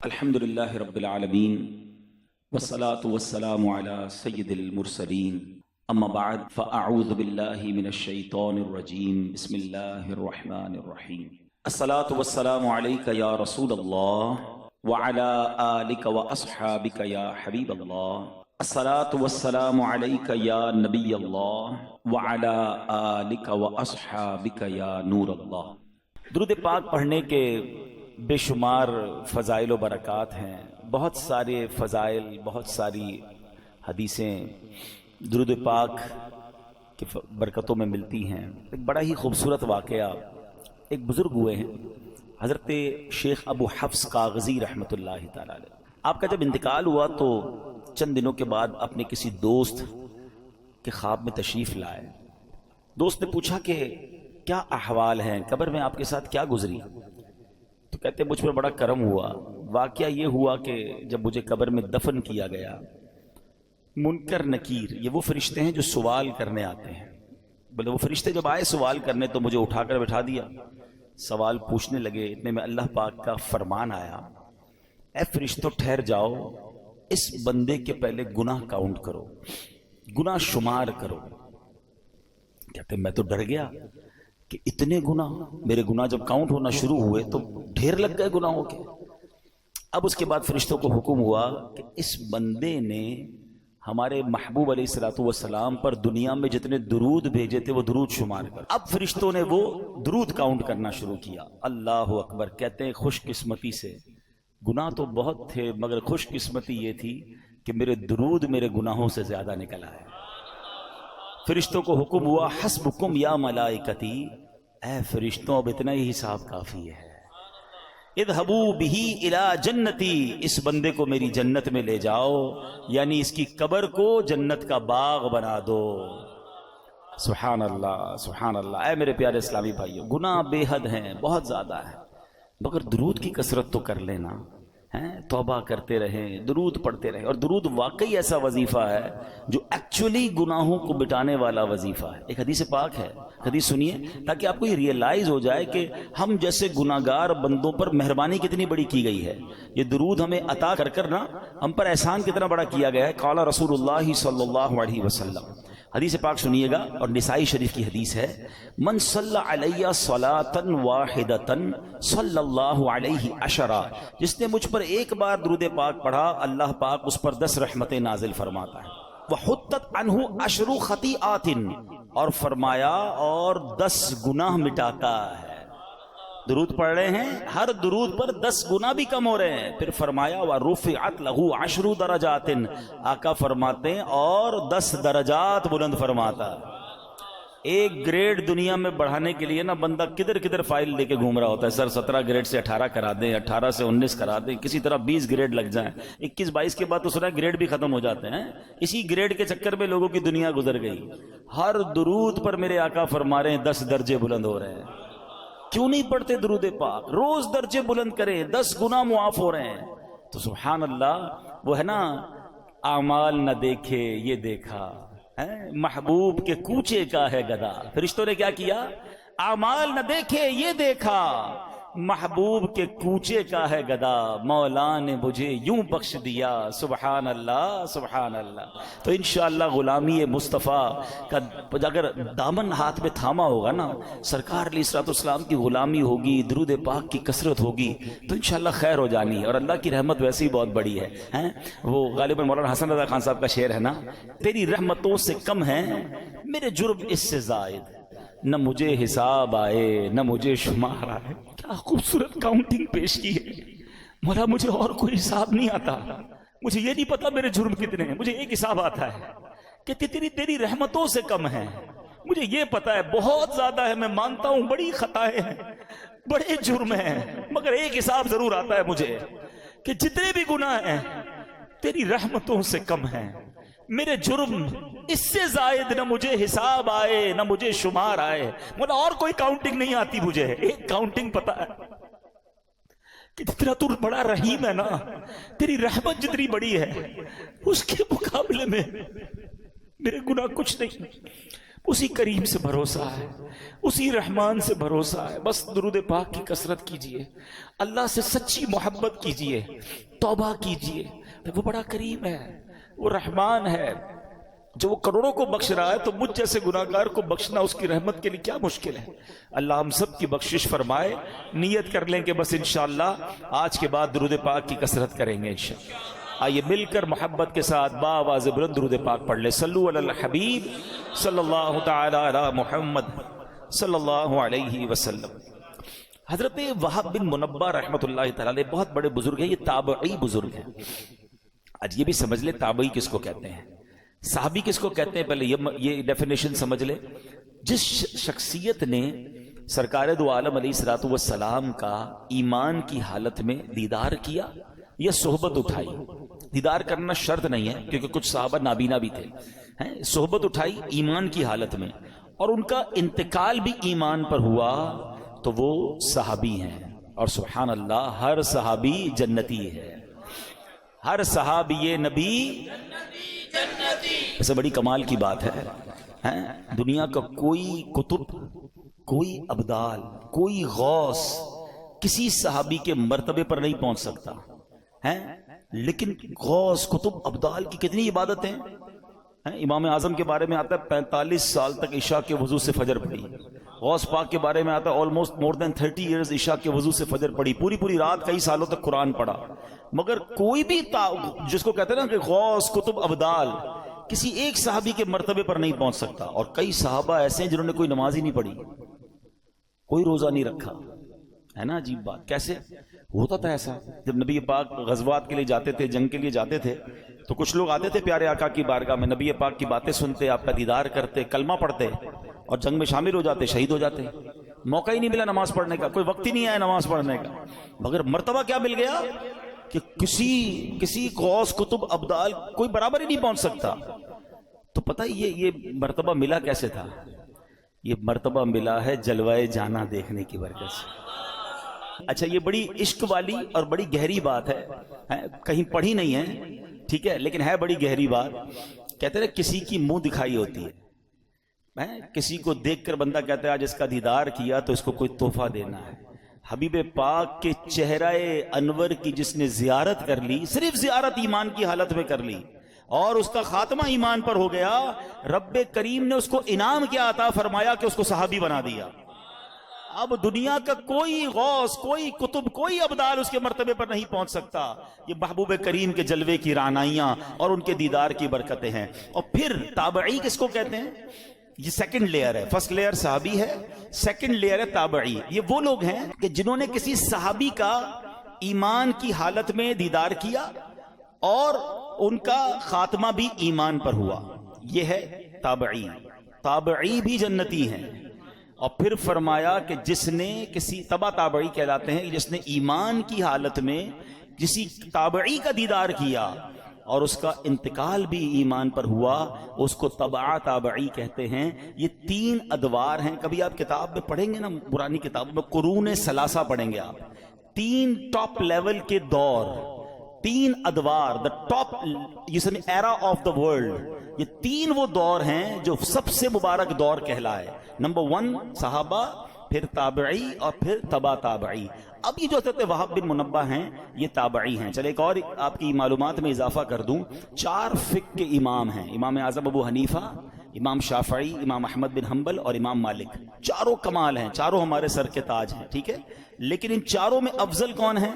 الحمدللہ رب العالمین والصلاة والسلام علی سید المرسلین اما بعد فاعوذ باللہ من الشیطان الرجیم بسم اللہ الرحمن الرحیم الصلاة والسلام علیک یا رسول اللہ وعلی آلک واصحابک یا حبیب اللہ الصلاة والسلام علیک یا نبی اللہ وعلی آلک واصحابک یا نور اللہ۔ درود پاک پڑھنے کے بے شمار فضائل و برکات ہیں، بہت سارے فضائل، بہت ساری حدیثیں درود پاک کی برکتوں میں ملتی ہیں۔ ایک بڑا ہی خوبصورت واقعہ، ایک بزرگ ہوئے ہیں حضرت شیخ ابو حفص کاغذی رحمۃ اللہ تعالی علیہ۔ آپ کا جب انتقال ہوا تو چند دنوں کے بعد اپنے کسی دوست کے خواب میں تشریف لائے۔ دوست نے پوچھا کہ کیا احوال ہیں، قبر میں آپ کے ساتھ کیا گزری؟ تو کہتے مجھ پر بڑا کرم ہوا۔ واقعہ یہ ہوا کہ جب مجھے قبر میں دفن کیا گیا، منکر نکیر، یہ وہ فرشتے ہیں جو سوال کرنے آتے ہیں، بولے وہ فرشتے جب آئے سوال کرنے تو مجھے اٹھا کر بٹھا دیا، سوال پوچھنے لگے۔ اتنے میں اللہ پاک کا فرمان آیا، اے فرشتوں ٹھہر جاؤ، اس بندے کے پہلے گناہ کاؤنٹ کرو، گناہ شمار کرو۔ کہتے میں تو ڈر گیا کہ اتنے گناہ، میرے گناہ جب کاؤنٹ ہونا شروع ہوئے تو ڈھیر لگ گئے گناہوں کے۔ اب اس کے بعد فرشتوں کو حکم ہوا کہ اس بندے نے ہمارے محبوب علیہ الصلوۃ والسلام پر دنیا میں جتنے درود بھیجے تھے وہ درود شمار کر۔ اب فرشتوں نے وہ درود کاؤنٹ کرنا شروع کیا۔ اللہ اکبر۔ کہتے ہیں خوش قسمتی سے، گناہ تو بہت تھے مگر خوش قسمتی یہ تھی کہ میرے درود میرے گناہوں سے زیادہ نکل آئے۔ فرشتوں کو حکم ہوا حسبکم یا ملائکتی، اے فرشتوں اب اتنا ہی حساب کافی ہے، اذهبوا به الى جنتی، اس بندے کو میری جنت میں لے جاؤ، یعنی اس کی قبر کو جنت کا باغ بنا دو۔ سبحان اللہ سبحان اللہ۔ اے میرے پیارے اسلامی بھائیو، گناہ بے حد ہیں، بہت زیادہ ہے، مگر درود کی کثرت تو کر لینا، توبہ کرتے رہیں، درود پڑھتے رہیں۔ اور درود واقعی ایسا وظیفہ ہے جو ایکچولی گناہوں کو مٹانے والا وظیفہ ہے۔ ایک حدیث پاک ہے، حدیث سنیے تاکہ آپ کو یہ ریئلائز ہو جائے کہ ہم جیسے گناہگار بندوں پر مہربانی کتنی بڑی کی گئی ہے۔ یہ درود ہمیں عطا کر کر نا ہم پر احسان کتنا بڑا کیا گیا ہے۔ قال رسول اللہ صلی اللہ علیہ وسلم، حدیث پاک سنیے گا، اور نسائی شریف کی حدیث ہے، من صلی علیہ صلاۃ واحدۃ صلی اللہ علیہ عشرہ، جس نے مجھ پر ایک بار درود پاک پڑھا اللہ پاک اس پر 10 رحمتیں نازل فرماتا ہے۔ وحطت عنہ 10 خطیئات، اور فرمایا اور 10 گناہ مٹاتا ہے۔ درود پڑھ رہے ہیں، ہر درود پر 10 گناہ بھی کم ہو رہے ہیں۔ پھر فرمایا وَرُفِعَتْ لَهُ 10 درجات، آقا فرماتے ہیں اور 10 درجات بلند فرماتا۔ ایک گریڈ دنیا میں بڑھانے کے لیے نا بندہ کدھر کدھر فائل لے کے گھوم رہا ہوتا ہے، سر 17 گریڈ سے 18 کرا دیں، 18 سے 19 کرا دیں، کسی طرح 20 گریڈ لگ جائیں، 21 22 کے بعد تو سنا گریڈ بھی ختم ہو جاتے ہیں۔ اسی گریڈ کے چکر میں لوگوں کی دنیا گزر گئی۔ ہر درود پر میرے آقا فرما رہے ہیں 10 درجے بلند ہو رہے ہیں۔ کیوں نہیں پڑھتے درود پاک؟ روز درجے بلند کریں، 10 گناہ معاف ہو رہے ہیں۔ تو سبحان اللہ، وہ ہے نا اعمال نہ دیکھے یہ دیکھا، محبوب کے کوچے کا ہے گدا۔ فرشتوں نے کیا کیا؟ اعمال نہ دیکھے یہ دیکھا، محبوب کے کوچے کا ہے گدا، مولا نے مجھے یوں بخش دیا۔ سبحان اللہ سبحان اللہ۔ تو انشاءاللہ غلامی مصطفیٰ کا اگر دامن ہاتھ میں تھاما ہوگا نا، سرکار علیہ الصلوۃ والسلام کی غلامی ہوگی، درود پاک کی کثرت ہوگی، تو انشاءاللہ خیر ہو جانی ہے۔ اور اللہ کی رحمت ویسے ہی بہت بڑی ہے۔ وہ غالباً مولانا حسن رضا خان صاحب کا شعر ہے نا، تیری رحمتوں سے کم ہے میرے جرم اس سے زائد، نہ مجھے حساب آئے نہ مجھے شمار آئے۔ کیا خوبصورت کاؤنٹنگ پیش کی ہے۔ مولا مجھے اور کوئی حساب نہیں آتا، مجھے یہ نہیں پتا میرے جرم کتنے ہیں، مجھے ایک حساب آتا ہے کہ تیری رحمتوں سے کم ہے۔ مجھے یہ پتا ہے بہت زیادہ ہے، میں مانتا ہوں بڑی خطائیں ہیں، بڑے جرم ہیں، مگر ایک حساب ضرور آتا ہے مجھے کہ جتنے بھی گناہ ہیں تیری رحمتوں سے کم ہیں، میرے جرم اس سے زائد نہ مجھے حساب آئے نہ مجھے شمار آئے۔ مولا اور کوئی کاؤنٹنگ نہیں آتی مجھے، ایک کاؤنٹنگ پتا ہے کہ جتنا تو بڑا رحیم ہے نا، تیری رحمت جتنی بڑی ہے اس کے مقابلے میں میرے گناہ کچھ نہیں۔ اسی کریم سے بھروسہ ہے، اسی رحمان سے بھروسہ ہے. بس درود پاک کی کثرت کیجئے، اللہ سے سچی محبت کیجئے، توبہ کیجئے. وہ بڑا کریم ہے، وہ رحمان ہے. جو وہ کروڑوں کو بخش رہا ہے تو مجھ جیسے گناہگار کو بخشنا اس کی رحمت کے لیے کیا مشکل ہے. اللہ ہم سب کی بخشش فرمائے. نیت کر لیں کہ بس انشاءاللہ آج کے بعد درود پاک کی کثرت کریں گے انشاءاللہ. آئیے مل کر محبت کے ساتھ باآواز بلند درود پاک پڑھ لیں. صلو علی الحبیب صلی اللہ تعالی علی محمد صلی اللہ علیہ وسلم. حضرت وہب بن منبہ رحمۃ اللہ تعالی علیہ بہت بڑے بزرگ ہیں، یہ تابعی بزرگ ہیں. آج یہ بھی سمجھ لے تابعی کس کو کہتے ہیں، صحابی کس کو کہتے ہیں. پہلے یہ ڈیفینیشن سمجھ لے. جس شخصیت نے سرکار دو عالم علیہ الصلوۃ والسلام کا ایمان کی حالت میں دیدار کیا یا صحبت اٹھائی. دیدار کرنا شرط نہیں ہے کیونکہ کچھ صحابہ نابینا بھی تھے. صحبت اٹھائی ایمان کی حالت میں اور ان کا انتقال بھی ایمان پر ہوا تو وہ صحابی ہیں. اور سبحان اللہ ہر صحابی جنتی ہے، ہر صحابی نبی ایسے. بڑی کمال کی بات ہے، دنیا کا کوئی کتب، کوئی ابدال، کوئی غوث کسی صحابی کے مرتبے پر نہیں پہنچ سکتا ہے. لیکن غوث کتب ابدال کی کتنی عبادتیں ہیں. امام اعظم کے بارے میں آتا ہے 45 سال تک عشاء کے وضو سے فجر پڑی. غوث پاک کے بارے میں آتا ہے آلموسٹ مور دین 30 ایئرز عشاء کے وضو سے فجر پڑی، پوری رات کئی سالوں تک قرآن پڑھا. مگر کوئی بھی جس کو کہتے ہیں نا کہ غوث کتب ابدال کسی ایک صحابی کے مرتبے پر نہیں پہنچ سکتا. اور کئی صحابہ ایسے ہیں جنہوں نے کوئی نماز ہی نہیں پڑھی، کوئی روزہ نہیں رکھا. ہے نا عجیب بات. کیسے ہوتا تھا ایسا؟ جب نبی پاک غزوات کے لیے جاتے تھے، جنگ کے لیے جاتے تھے تو کچھ لوگ آتے تھے پیارے آقا کی بارگاہ میں، نبی پاک کی باتیں سنتے، آپ کا دیدار کرتے، کلمہ پڑھتے اور جنگ میں شامل ہو جاتے، شہید ہو جاتے. موقع ہی نہیں ملا نماز پڑھنے کا، کوئی وقت ہی نہیں آیا نماز پڑھنے کا. مگر مرتبہ کیا مل گیا کہ کسی غوث کتب ابدال کوئی برابر ہی نہیں پہنچ سکتا. تو پتہ یہ مرتبہ ملا کیسے تھا؟ یہ مرتبہ ملا ہے جلوائے جانا دیکھنے کی برکت سے. اچھا یہ بڑی عشق والی اور بڑی گہری بات ہے، کہیں پڑھی نہیں ہے ٹھیک ہے، لیکن ہے بڑی گہری بات. کہتے ہیں کسی کی منہ دکھائی ہوتی ہے، کسی کو دیکھ کر بندہ کہتا ہے آج اس کا دیدار کیا تو اس کو کوئی تحفہ دینا ہے. حبیب پاک کے چہرہ انور کی جس نے زیارت کر لی، صرف زیارت ایمان کی حالت میں کر لی اور اس کا خاتمہ ایمان پر ہو گیا، رب کریم نے اس کو انعام کیا عطا فرمایا کہ اس کو صحابی بنا دیا. اب دنیا کا کوئی غوث، کوئی کتب، کوئی ابدال اس کے مرتبے پر نہیں پہنچ سکتا. یہ محبوب کریم کے جلوے کی رعنائیاں اور ان کے دیدار کی برکتیں ہیں. اور پھر تابعی کس کو کہتے ہیں؟ یہ سیکنڈ لیئر ہے. فرسٹ لیئر صحابی ہے، سیکنڈ لیئر ہے تابعی. یہ وہ لوگ ہیں کہ جنہوں نے کسی صحابی کا ایمان کی حالت میں دیدار کیا اور ان کا خاتمہ بھی ایمان پر ہوا. یہ ہے تابعی. تابعی بھی جنتی ہیں. اور پھر فرمایا کہ جس نے کسی تبع تابعی کہلاتے ہیں، جس نے ایمان کی حالت میں کسی تابعی کا دیدار کیا اور اس کا انتقال بھی ایمان پر ہوا، اس کو تبع تابعی کہتے ہیں. یہ 3 ادوار ہیں. کبھی آپ کتاب میں پڑھیں گے نا، پرانی کتاب میں قرون ثلاثہ پڑھیں گے آپ. 3 ٹاپ لیول کے دور، 3 ادوار، the top era of the world. یہ 3 وہ دور ہیں جو سب سے مبارک دور کہلائے. نمبر 1 صحابہ، پھر تابعی اور پھر تبع تابعی. اب یہ جو حضرت وہب بن منبہ ہیں یہ تابعی ہیں. چلے ایک اور آپ کی معلومات میں اضافہ کر دوں. 4 فقہ کے امام ہیں، امام اعظم ابو حنیفہ، امام شافعی، امام احمد بن حنبل اور امام مالک. چاروں کمال ہیں، چاروں ہمارے سر کے تاج ہیں ٹھیک ہے. لیکن ان چاروں میں افضل کون ہیں؟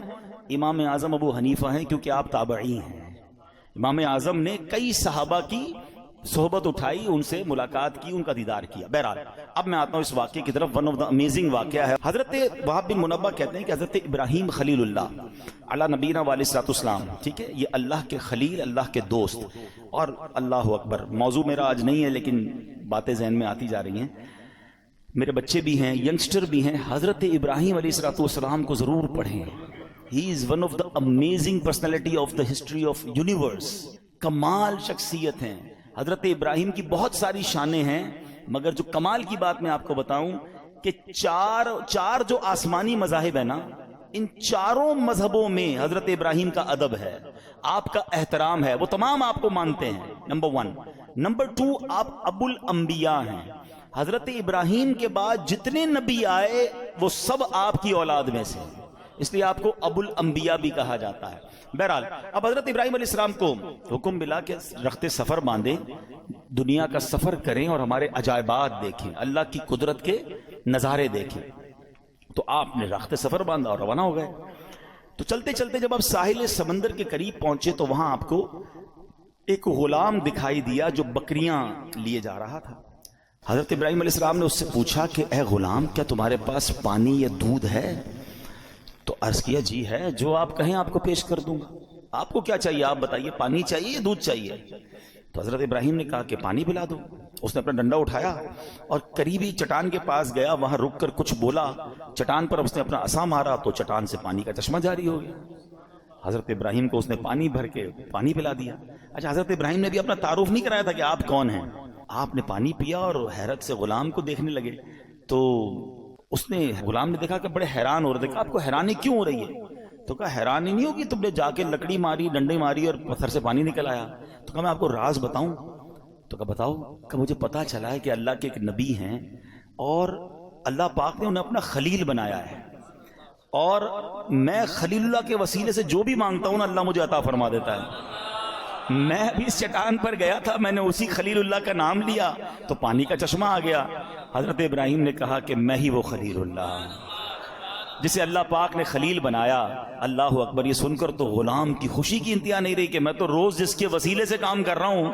امام اعظم ابو حنیفہ ہیں، کیونکہ آپ تابعی ہیں. امام اعظم نے کئی صحابہ کی صحبت اٹھائی، ان سے ملاقات کی، ان کا دیدار کیا. بہرحال اب میں آتا ہوں اس واقعے کی طرف. ون آف دا امیزنگ واقعہ ہے. حضرت وہب بن منبہ کہتے ہیں کہ حضرت ابراہیم خلیل اللہ علی نبینا علیہ الصلوۃ والسلام ٹھیک ہے، یہ اللہ کے خلیل، اللہ کے دوست. اور اللہ اکبر، موضوع میرا آج نہیں ہے لیکن باتیں ذہن میں آتی جا رہی ہیں. میرے بچے بھی ہیں، ینگسٹر بھی ہیں. حضرت ابراہیم علیہ الصلوۃ والسلام کو ضرور پڑھیں. He is one of the amazing personality of the history of universe. کمال شخصیت ہیں. حضرت ابراہیم کی بہت ساری شانیں ہیں، مگر جو کمال کی بات میں آپ کو بتاؤں کہ چار جو آسمانی مذاہب ہیں نا، ان چاروں مذہبوں میں حضرت ابراہیم کا ادب ہے، آپ کا احترام ہے، وہ تمام آپ کو مانتے ہیں. نمبر 1 نمبر 2 آپ ابو الانبیاء ہیں. حضرت ابراہیم کے بعد جتنے نبی آئے وہ سب آپ کی اولاد میں سے، اس لیے آپ کو ابو الانبیاء بھی کہا جاتا ہے. بہرحال اب حضرت ابراہیم علیہ السلام کو حکم ملا کہ رخت سفر باندھیں، دنیا کا سفر کریں اور ہمارے عجائبات دیکھیں، اللہ کی قدرت کے نظارے دیکھیں. تو آپ نے رخت سفر باندھا اور روانہ ہو گئے. تو چلتے چلتے جب آپ ساحل سمندر کے قریب پہنچے تو وہاں آپ کو ایک غلام دکھائی دیا جو بکریاں لیے جا رہا تھا. حضرت ابراہیم علیہ السلام نے اس سے پوچھا کہ اے غلام، کیا تمہارے پاس پانی یا دودھ ہے؟ تو عرض کیا جی ہے، جو آپ کہیں آپ کو پیش کر دوں گا. آپ کو کیا چاہیے آپ بتائیے، پانی چاہیے یا دودھ چاہیے؟ تو حضرت ابراہیم نے کہا کہ پانی پلا دو. اس نے اپنا ڈنڈا اٹھایا اور قریبی چٹان کے پاس گیا، وہاں رک کر کچھ بولا. چٹان پر اس نے اپنا عصا مارا تو چٹان سے پانی کا چشمہ جاری ہو گیا. حضرت ابراہیم کو اس نے پانی بھر کے پانی پلا دیا. اچھا، حضرت ابراہیم نے بھی اپنا تعارف نہیں کرایا تھا کہ آپ کون ہیں. آپ نے پانی پیا اور حیرت سے غلام کو دیکھنے لگے. تو اس نے غلام نے دیکھا کہ بڑے حیران ہو رہے تھے. آپ کو حیرانی کیوں ہو رہی ہے؟ تو کہا حیران ہی نہیں ہوگی، تم نے جا کے لکڑی ماری، ڈنڈے ماری اور پتھر سے پانی نکل آیا. تو کہا میں آپ کو راز بتاؤں. تو کہا بتاؤ. کہ مجھے پتا چلا ہے کہ اللہ کے ایک نبی ہیں اور اللہ پاک نے انہیں اپنا خلیل بنایا ہے، اور میں خلیل اللہ کے وسیلے سے جو بھی مانگتا ہوں نا اللہ مجھے عطا فرما دیتا ہے. میں بھی اس چٹان پر گیا تھا، میں نے اسی خلیل اللہ کا نام لیا تو پانی کا چشمہ آ گیا. حضرت ابراہیم نے کہا کہ میں ہی وہ خلیل اللہ جسے اللہ پاک نے خلیل بنایا. اللہ اکبر. یہ سن کر تو غلام کی خوشی کی انتہا نہیں رہی کہ میں تو روز جس کے وسیلے سے کام کر رہا ہوں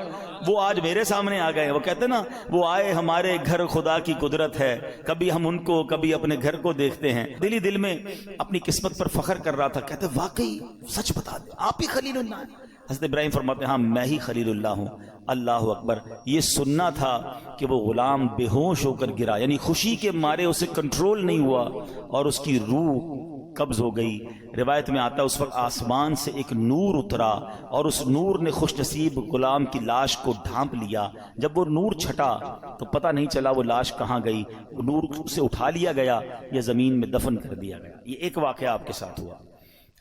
وہ آج میرے سامنے آ گئے. وہ کہتے ہیں نا، وہ آئے ہمارے گھر خدا کی قدرت ہے، کبھی ہم ان کو کبھی اپنے گھر کو دیکھتے ہیں. دل ہی دل میں اپنی قسمت پر فخر کر رہا تھا. کہتے واقعی سچ بتا دے آپ ہی خلیل اللہ ہیں. حضرت ابراہیم فرماتے ہیں ہاں میں ہی خلیل اللہ ہوں. اللہ اکبر. یہ سننا تھا کہ وہ غلام بے ہوش ہو کر گرا، یعنی خوشی کے مارے اسے کنٹرول نہیں ہوا اور اس کی روح قبض ہو گئی. روایت میں آتا ہے اس وقت آسمان سے ایک نور اترا اور اس نور نے خوش نصیب غلام کی لاش کو ڈھانپ لیا. جب وہ نور چھٹا تو پتہ نہیں چلا وہ لاش کہاں گئی. وہ نور سے اٹھا لیا گیا یا زمین میں دفن کر دیا گیا. یہ ایک واقعہ آپ کے ساتھ ہوا.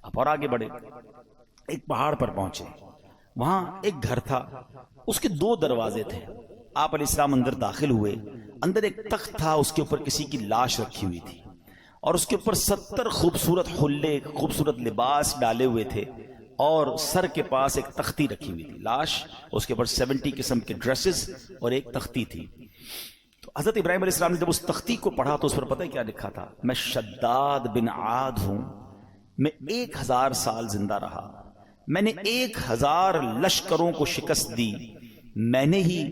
آپ اور آگے بڑھے، ایک پہاڑ پر پہنچے. وہاں ایک گھر تھا، اس کے 2 دروازے تھے. آپ علیہ السلام اندر داخل ہوئے. اندر ایک تخت تھا، اس کے اوپر کسی کی لاش رکھی ہوئی تھی اور اس کے اوپر 70 خوبصورت حلے، خوبصورت لباس ڈالے ہوئے تھے اور سر کے پاس ایک تختی رکھی ہوئی تھی. لاش، اس کے اوپر 70 قسم کے ڈریسز اور ایک تختی تھی. تو حضرت ابراہیم علیہ السلام نے جب اس تختی کو پڑھا تو اس پر پتہ ہے کیا لکھا تھا؟ میں شداد بن عاد ہوں، میں 1000 سال زندہ رہا، میں نے 1000 لشکروں کو شکست دی، میں نے ہی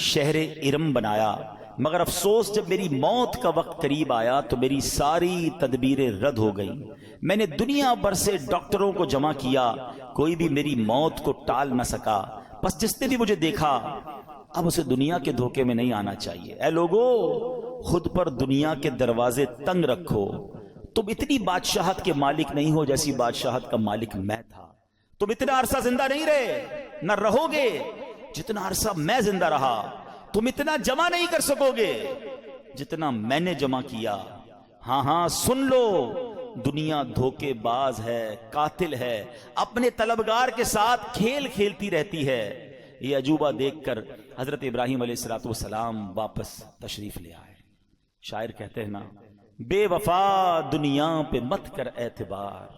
شہر ارم بنایا، مگر افسوس جب میری موت کا وقت قریب آیا تو میری ساری تدبیریں رد ہو گئیں. میں نے دنیا بھر سے ڈاکٹروں کو جمع کیا، کوئی بھی میری موت کو ٹال نہ سکا. بس جس نے بھی مجھے دیکھا اب اسے دنیا کے دھوکے میں نہیں آنا چاہیے. اے لوگو، خود پر دنیا کے دروازے تنگ رکھو. تم اتنی بادشاہت کے مالک نہیں ہو جیسی بادشاہت کا مالک میں تھا. تم اتنا عرصہ زندہ نہیں رہے، نہ رہو گے. جتنا عرصہ میں زندہ رہا تم اتنا جمع نہیں کر سکو گے جتنا میں نے جمع کیا. ہاں ہاں سن لو، دنیا دھوکے باز ہے، قاتل ہے، اپنے طلبگار کے ساتھ کھیل کھیلتی رہتی ہے. یہ عجوبہ دیکھ کر حضرت ابراہیم علیہ السلام واپس تشریف لے آئے. شاعر کہتے ہیں نا، بے وفا دنیا پہ مت کر اعتبار،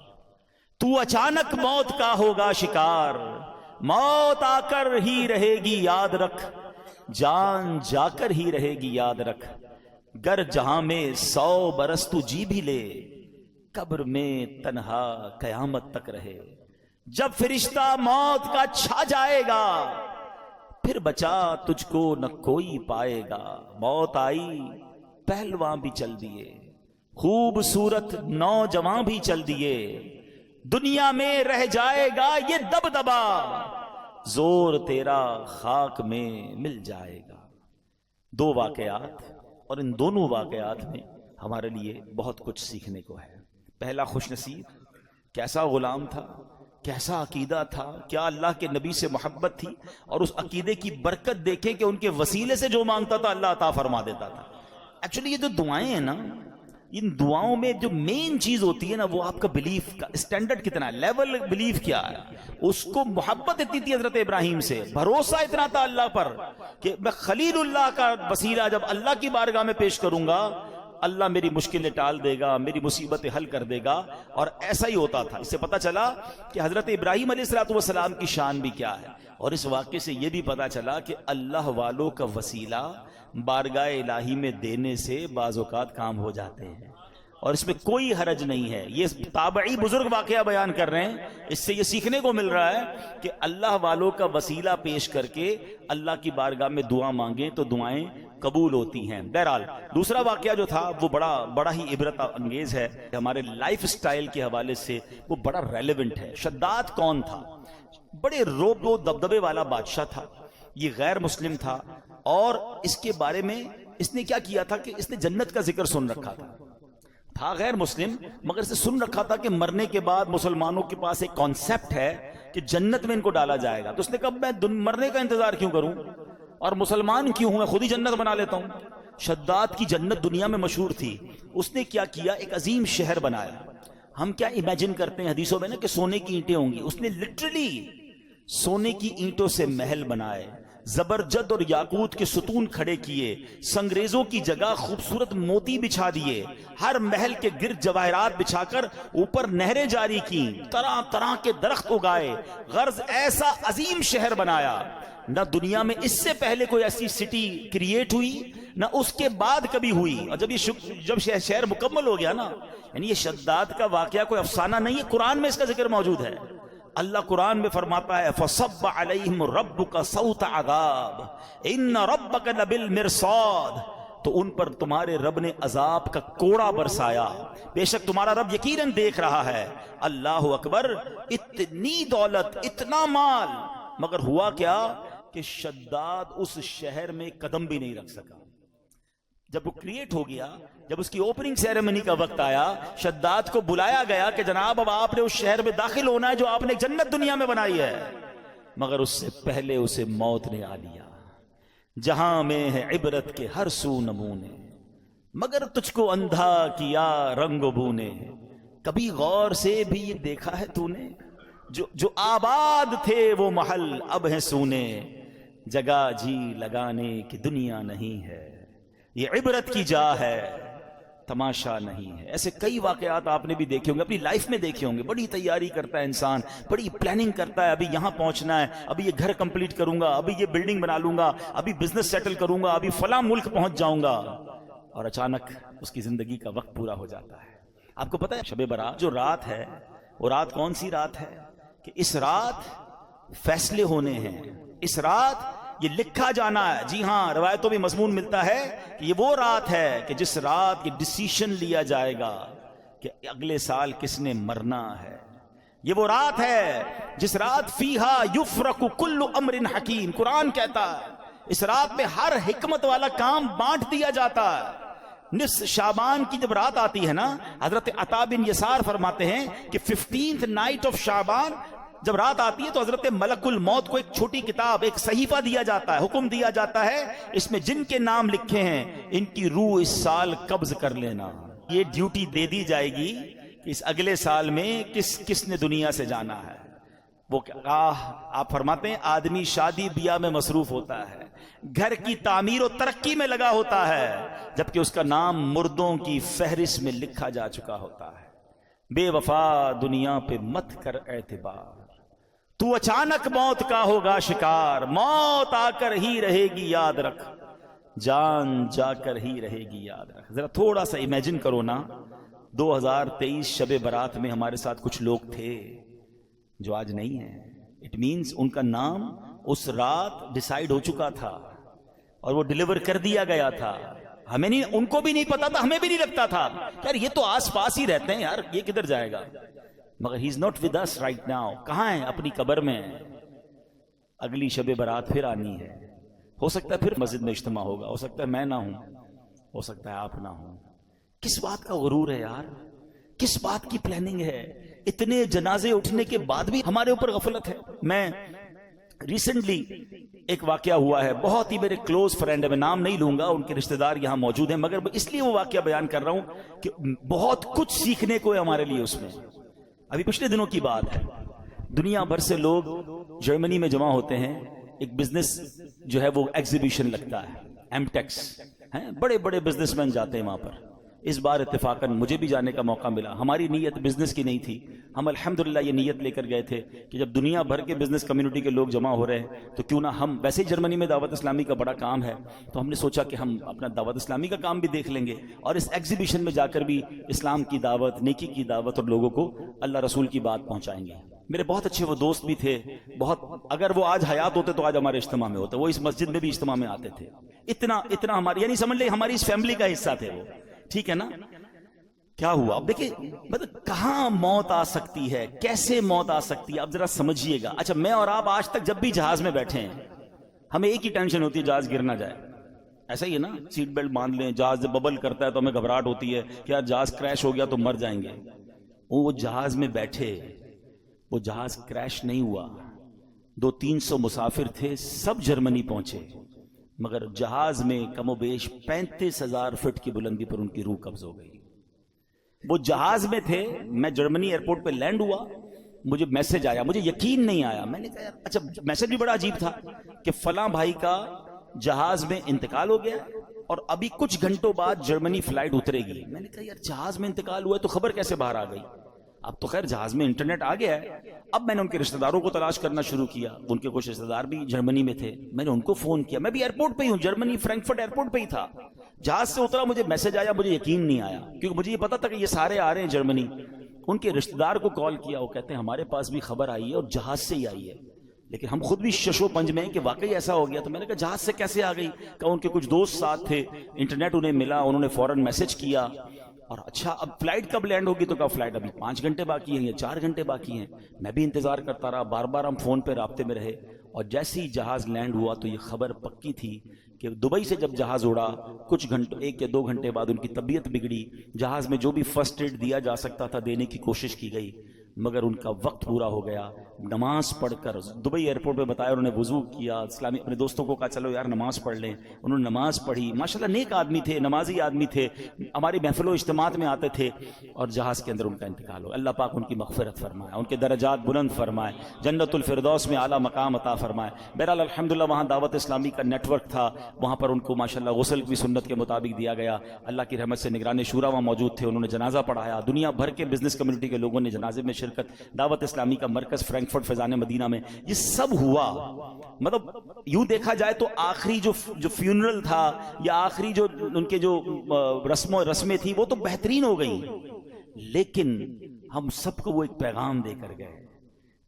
تو اچانک موت کا ہوگا شکار. موت آ کر ہی رہے گی یاد رکھ، جان جا کر ہی رہے گی یاد رکھ. گر جہاں میں 100 برس تو جی بھی لے، قبر میں تنہا قیامت تک رہے. جب فرشتہ موت کا چھا جائے گا پھر بچا تجھ کو نہ کوئی پائے گا. موت آئی پہلوان بھی چل دیے، خوبصورت نوجوان بھی چل دیے. دنیا میں رہ جائے گا یہ دبدبا، زور تیرا خاک میں مل جائے گا. 2 واقعات اور ان دونوں واقعات میں ہمارے لیے بہت کچھ سیکھنے کو ہے. پہلا، خوش نصیب کیسا غلام تھا، کیسا عقیدہ تھا، کیا اللہ کے نبی سے محبت تھی، اور اس عقیدے کی برکت دیکھیں کہ ان کے وسیلے سے جو مانگتا تھا اللہ عطا فرما دیتا تھا. ایکچولی یہ جو دعائیں ہیں نا، ان دعاؤں میں جو مین چیز ہوتی ہے نا وہ آپ کا بلیف کا اسٹینڈرڈ کتنا ہے، لیول بلیف کیا ہے. اس کو محبت اتنی تھی حضرت ابراہیم سے، بھروسہ اتنا تھا اللہ پر کہ میں خلیل اللہ کا وسیلہ جب اللہ کی بارگاہ میں پیش کروں گا اللہ میری مشکلیں ٹال دے گا، میری مصیبتیں حل کر دے گا. اور ایسا ہی ہوتا تھا. اس سے پتہ چلا کہ حضرت ابراہیم علیہ السلام کی شان بھی کیا ہے. اور اس واقعے سے یہ بھی پتہ چلا کہ اللہ والوں کا وسیلہ بارگاہ الہی میں دینے سے بعض اوقات کام ہو جاتے ہیں، اور اس میں کوئی حرج نہیں ہے. یہ تابعی بزرگ واقعہ بیان کر رہے ہیں، اس سے یہ سیکھنے کو مل رہا ہے کہ اللہ والوں کا وسیلہ پیش کر کے اللہ کی بارگاہ میں دعا مانگیں تو دعائیں قبول ہوتی ہیں. بہرحال دوسرا واقعہ جو تھا وہ بڑا ہی عبرت انگیز ہے، ہمارے لائف سٹائل کے حوالے سے وہ بڑا ریلیونٹ ہے. شداد کون تھا؟ بڑے روب و دبدبے والا بادشاہ تھا. یہ غیر مسلم تھا، اور اس کے بارے میں اس نے کیا کیا تھا کہ اس نے جنت کا ذکر سن رکھا تھا غیر مسلم، مگر اسے سن رکھا تھا کہ مرنے کے بعد مسلمانوں کے پاس ایک کانسیپٹ ہے کہ جنت میں ان کو ڈالا جائے گا. تو اس نے کہا میں مرنے کا انتظار کیوں کروں اور مسلمان کیوں ہوں، میں خود ہی جنت بنا لیتا ہوں. شداد کی جنت دنیا میں مشہور تھی. اس نے کیا کیا، ایک عظیم شہر بنایا. ہم کیا امیجن کرتے ہیں حدیثوں میں نا کہ سونے کی اینٹیں ہوں گی، اس نے لٹرلی سونے کی اینٹوں سے محل بنائے، زبرجد اور یاقوت کے ستون کھڑے کیے، سنگریزوں کی جگہ خوبصورت موتی بچھا دیے، ہر محل کے گرد جواہرات بچھا کر اوپر نہریں جاری کی، طرح طرح کے درخت اگائے. غرض ایسا عظیم شہر بنایا، نہ دنیا میں اس سے پہلے کوئی ایسی سٹی کریٹ ہوئی نہ اس کے بعد کبھی ہوئی. اور جب شہر مکمل ہو گیا نا، یعنی یہ شداد کا واقعہ کوئی افسانہ نہیں ہے، قرآن میں اس کا ذکر موجود ہے. اللہ قرآن میں فرماتا ہے فَصَبَّ عَلَيْهِمْ رَبُّكَ صَوْتَ عَذَابٍ إِنَّ رَبَّكَ لَبِالْمِرْصَادِ. تو ان پر تمہارے رب نے عذاب کا کوڑا برسایا، بے شک تمہارا رب یقیناً دیکھ رہا ہے. اللہ اکبر، اتنی دولت، اتنا مال، مگر ہوا کیا کہ شداد اس شہر میں قدم بھی نہیں رکھ سکا. جب وہ کریٹ ہو گیا، جب اس کی اوپننگ سیریمنی کا وقت آیا، شداد کو بلایا گیا کہ جناب اب آپ نے اس شہر میں داخل ہونا ہے جو آپ نے جنت دنیا میں بنائی ہے، مگر اس سے پہلے اسے موت نے آ لیا. جہاں میں ہے عبرت کے ہر سو نمونے، مگر تجھ کو اندھا کیا رنگ و بو نے. کبھی غور سے بھی یہ دیکھا ہے تو نے، جو آباد تھے وہ محل اب ہیں سونے، جگہ جی لگانے کی دنیا نہیں ہے، یہ عبرت کی جا ہے تماشا نہیں ہے. ایسے کئی واقعات آپ نے بھی دیکھے ہوں گے، اپنی لائف میں دیکھے ہوں گے. بڑی تیاری کرتا ہے انسان، بڑی پلاننگ کرتا ہے، ابھی یہاں پہنچنا ہے، ابھی یہ گھر کمپلیٹ کروں گا، ابھی یہ بلڈنگ بنا لوں گا، ابھی بزنس سیٹل کروں گا، ابھی فلاں ملک پہنچ جاؤں گا، اور اچانک اس کی زندگی کا وقت پورا ہو جاتا ہے. آپ کو پتہ ہے شب برات جو رات ہے، وہ رات کون سی رات ہے کہ اس رات فیصلے ہونے ہیں، اس رات یہ لکھا جانا ہے. جی ہاں، روایتوں میں مضمون ملتا ہے کہ یہ وہ رات ہے کہ جس رات یہ ڈیسیشن لیا جائے گا کہ اگلے سال کس نے مرنا ہے. یہ وہ رات ہے جس رات فیہا یفرق کل امر حکیم، قرآن کہتا ہے اس رات میں ہر حکمت والا کام بانٹ دیا جاتا ہے. نصف شعبان کی جب رات آتی ہے نا، حضرت عطا بن یسار فرماتے ہیں کہ 15th نائٹ آف شعبان جب رات آتی ہے تو حضرت ملک الموت کو ایک چھوٹی کتاب، ایک صحیفہ دیا جاتا ہے، حکم دیا جاتا ہے اس میں جن کے نام لکھے ہیں ان کی روح اس سال قبض کر لینا. یہ ڈیوٹی دے دی جائے گی کہ اس اگلے سال میں کس نے دنیا سے جانا ہے. وہ آپ فرماتے ہیں آدمی شادی بیاہ میں مصروف ہوتا ہے، گھر کی تعمیر و ترقی میں لگا ہوتا ہے، جبکہ اس کا نام مردوں کی فہرست میں لکھا جا چکا ہوتا ہے. بے وفا دنیا پہ مت کر اعتبار، تو اچانک موت کا ہوگا شکار. موت آ کر ہی رہے گی یاد رکھ، جان جا کر ہی رہے گی یاد رکھ. ذرا تھوڑا سا امیجن کرو نا، 2023 شب برات میں ہمارے ساتھ کچھ لوگ تھے جو آج نہیں ہیں. اٹ مینز ان کا نام اس رات ڈیسائیڈ ہو چکا تھا اور وہ ڈیلیور کر دیا گیا تھا. ہمیں نہیں، ان کو بھی نہیں پتا تھا، ہمیں بھی نہیں لگتا تھا یار یہ تو آس پاس ہی رہتے ہیں یار، یہ کدھر جائے گا. مگر he is not with us right now. کہاں ہے؟ اپنی قبر میں. اگلی شب برات پھر آنی ہے. ہو سکتا ہے پھر مسجد میں اجتماع ہوگا، ہو سکتا ہے میں نہ ہوں، ہو سکتا ہے آپ نہ ہوں. کس بات کا غرور ہے یار، کس بات کی پلاننگ ہے؟ اتنے جنازے اٹھنے کے بعد بھی ہمارے اوپر غفلت ہے. میں ریسنٹلی ایک واقعہ ہوا ہے، بہت ہی میرے کلوز فرینڈ ہے، میں نام نہیں لوں گا، ان کے رشتہ دار یہاں موجود ہیں، مگر اس لیے وہ واقعہ بیان کر رہا ہوں کہ بہت کچھ سیکھنے کو ہے ہمارے لیے اس میں. ابھی پچھلے دنوں کی بات ہے، دنیا بھر سے لوگ جرمنی میں جمع ہوتے ہیں، ایک بزنس جو ہے وہ ایگزیبیشن لگتا ہے، ایم ٹیکس ہیں، بڑے بڑے بزنس مین جاتے ہیں وہاں پر۔ اس بار اتفاقاً مجھے بھی جانے کا موقع ملا۔ ہماری نیت بزنس کی نہیں تھی، ہم الحمدللہ یہ نیت لے کر گئے تھے کہ جب دنیا بھر کے بزنس کمیونٹی کے لوگ جمع ہو رہے ہیں تو کیوں نہ ہم، ویسے ہی جرمنی میں دعوت اسلامی کا بڑا کام ہے، تو ہم نے سوچا کہ ہم اپنا دعوت اسلامی کا کام بھی دیکھ لیں گے اور اس ایگزیبیشن میں جا کر بھی اسلام کی دعوت، نیکی کی دعوت اور لوگوں کو اللہ رسول کی بات پہنچائیں گے۔ میرے بہت اچھے وہ دوست بھی تھے، بہت، اگر وہ آج حیات ہوتے تو آج ہمارے اجتماع میں ہوتے، وہ اس مسجد میں بھی اجتماع میں آتے تھے۔ اتنا ہماری، یعنی سمجھ لیں ہماری اس فیملی کا حصہ تھے وہ، ٹھیک ہے نا۔ کیا ہوا اب دیکھیں، مطلب کہاں موت آ سکتی ہے، کیسے موت آ سکتی ہے، اب ذرا سمجھیے گا۔ اچھا میں اور آپ آج تک جب بھی جہاز میں بیٹھے ہیں ہمیں ایک ہی ٹینشن ہوتی ہے، جہاز گر نہ جائے، ایسا ہی ہے نا، سیٹ بیلٹ باندھ لیں، جہاز جب ببل کرتا ہے تو ہمیں گھبراہٹ ہوتی ہے کہ یار جہاز کریش ہو گیا تو مر جائیں گے۔ وہ جہاز میں بیٹھے، وہ جہاز کریش نہیں ہوا، 200-300 مسافر تھے، سب جرمنی پہنچے، مگر جہاز میں کم و بیش 35,000 فٹ کی بلندی پر ان کی روح قبض ہو گئی۔ وہ جہاز میں تھے، میں جرمنی ایئرپورٹ پہ لینڈ ہوا، مجھے میسج آیا، مجھے یقین نہیں آیا، میں نے کہا یار، اچھا میسج بھی بڑا عجیب تھا کہ فلاں بھائی کا جہاز میں انتقال ہو گیا اور ابھی کچھ گھنٹوں بعد جرمنی فلائٹ اترے گی۔ میں نے کہا یار جہاز میں انتقال ہوا ہے تو خبر کیسے باہر آ گئی؟ اب تو خیر جہاز میں انٹرنیٹ آ گیا ہے۔ اب میں نے ان کے رشتہ داروں کو تلاش کرنا شروع کیا، ان کے کچھ رشتہ دار بھی جرمنی میں تھے، میں نے ان کو فون کیا، میں بھی ایئرپورٹ پہ ہی ہوں، جرمنی فرینکفرٹ ایئرپورٹ پہ ہی تھا، جہاز سے اترا، مجھے میسج آیا، مجھے یقین نہیں آیا کیونکہ مجھے یہ پتا تھا کہ یہ سارے آ رہے ہیں جرمنی۔ ان کے رشتہ دار کو کال کیا، وہ کہتے ہیں ہمارے پاس بھی خبر آئی ہے اور جہاز سے ہی آئی ہے، لیکن ہم خود بھی شش و پنج میں ہیں کہ واقعی ایسا ہو گیا۔ تو میں نے کہا جہاز سے کیسے آ گئی؟ کہ ان کے کچھ دوست ساتھ تھے، انٹرنیٹ انہیں ملا، انہوں نے فوراً میسج کیا، اور اچھا اب فلائٹ کب لینڈ ہوگی؟ تو کہا فلائٹ ابھی 5 گھنٹے باقی ہیں یا 4 گھنٹے باقی ہیں۔ میں بھی انتظار کرتا رہا، بار بار ہم فون پہ رابطے میں رہے، اور جیسے ہی جہاز لینڈ ہوا تو یہ خبر پکی تھی کہ دبئی سے جب جہاز اڑا کچھ گھنٹوں، 1 یا 2 گھنٹے بعد ان کی طبیعت بگڑی، جہاز میں جو بھی فرسٹ ایڈ دیا جا سکتا تھا دینے کی کوشش کی گئی، مگر ان کا وقت پورا ہو گیا۔ نماز پڑھ کر دبئی ایئرپورٹ پہ بتایا، انہوں نے وضو کیا، اسلامی اپنے دوستوں کو کہا چلو یار نماز پڑھ لیں، انہوں نے نماز پڑھی، ماشاءاللہ نیک آدمی تھے، نمازی آدمی تھے، ہماری محفل و اجتماعات میں آتے تھے، اور جہاز کے اندر ان کا انتقال ہو۔ اللہ پاک ان کی مغفرت فرمائے، ان کے درجات بلند فرمائے، جنت الفردوس میں اعلیٰ مقام عطا فرمائے۔ بہرحال الحمدللہ وہاں دعوت اسلامی کا نیٹ ورک تھا، وہاں پر ان کو ماشاءاللہ غسل بھی سنت کے مطابق دیا گیا، اللہ کی رحمت سے نگران شورا وہاں موجود تھے، انہوں نے جنازہ پڑھایا، دنیا بھر کے بزنس کمیونٹی کے لوگوں نے جنازے میں شرکت، دعوت اسلامی کا مرکز فرینکفرٹ فیضان مدینہ میں، یہ سب ہوا۔ مطلب یوں دیکھا جائے تو آخری جو فیونرل تھا یا آخری جو ان کے جو رسمیں تھی وہ تو بہترین ہو گئی، لیکن ہم سب کو وہ ایک پیغام دے کر گئے،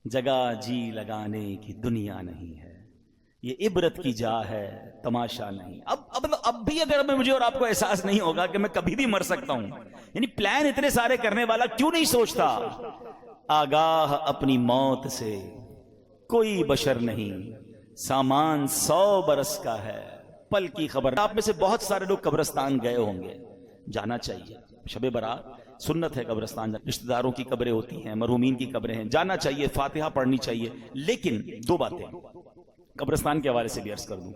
جگہ جی لگانے کی دنیا نہیں ہے، یہ عبرت کی جا ہے تماشا نہیں۔ اب بھی اگر مجھے اور آپ کو احساس نہیں ہوگا کہ میں کبھی بھی مر سکتا ہوں، یعنی پلان اتنے سارے کرنے والا کیوں نہیں سوچتا آگاہ اپنی موت سے کوئی بشر نہیں، سامان 100 برس کا ہے، پل کی خبر۔ آپ میں سے بہت سارے لوگ قبرستان گئے ہوں گے، جانا چاہیے، شب برات سنت ہے قبرستان، رشتہ داروں کی قبریں ہوتی ہیں، مرحومین کی قبریں ہیں، جانا چاہیے، فاتحہ پڑھنی چاہیے، لیکن 2 باتیں قبرستان کے حوالے سے بھی عرض کر دوں۔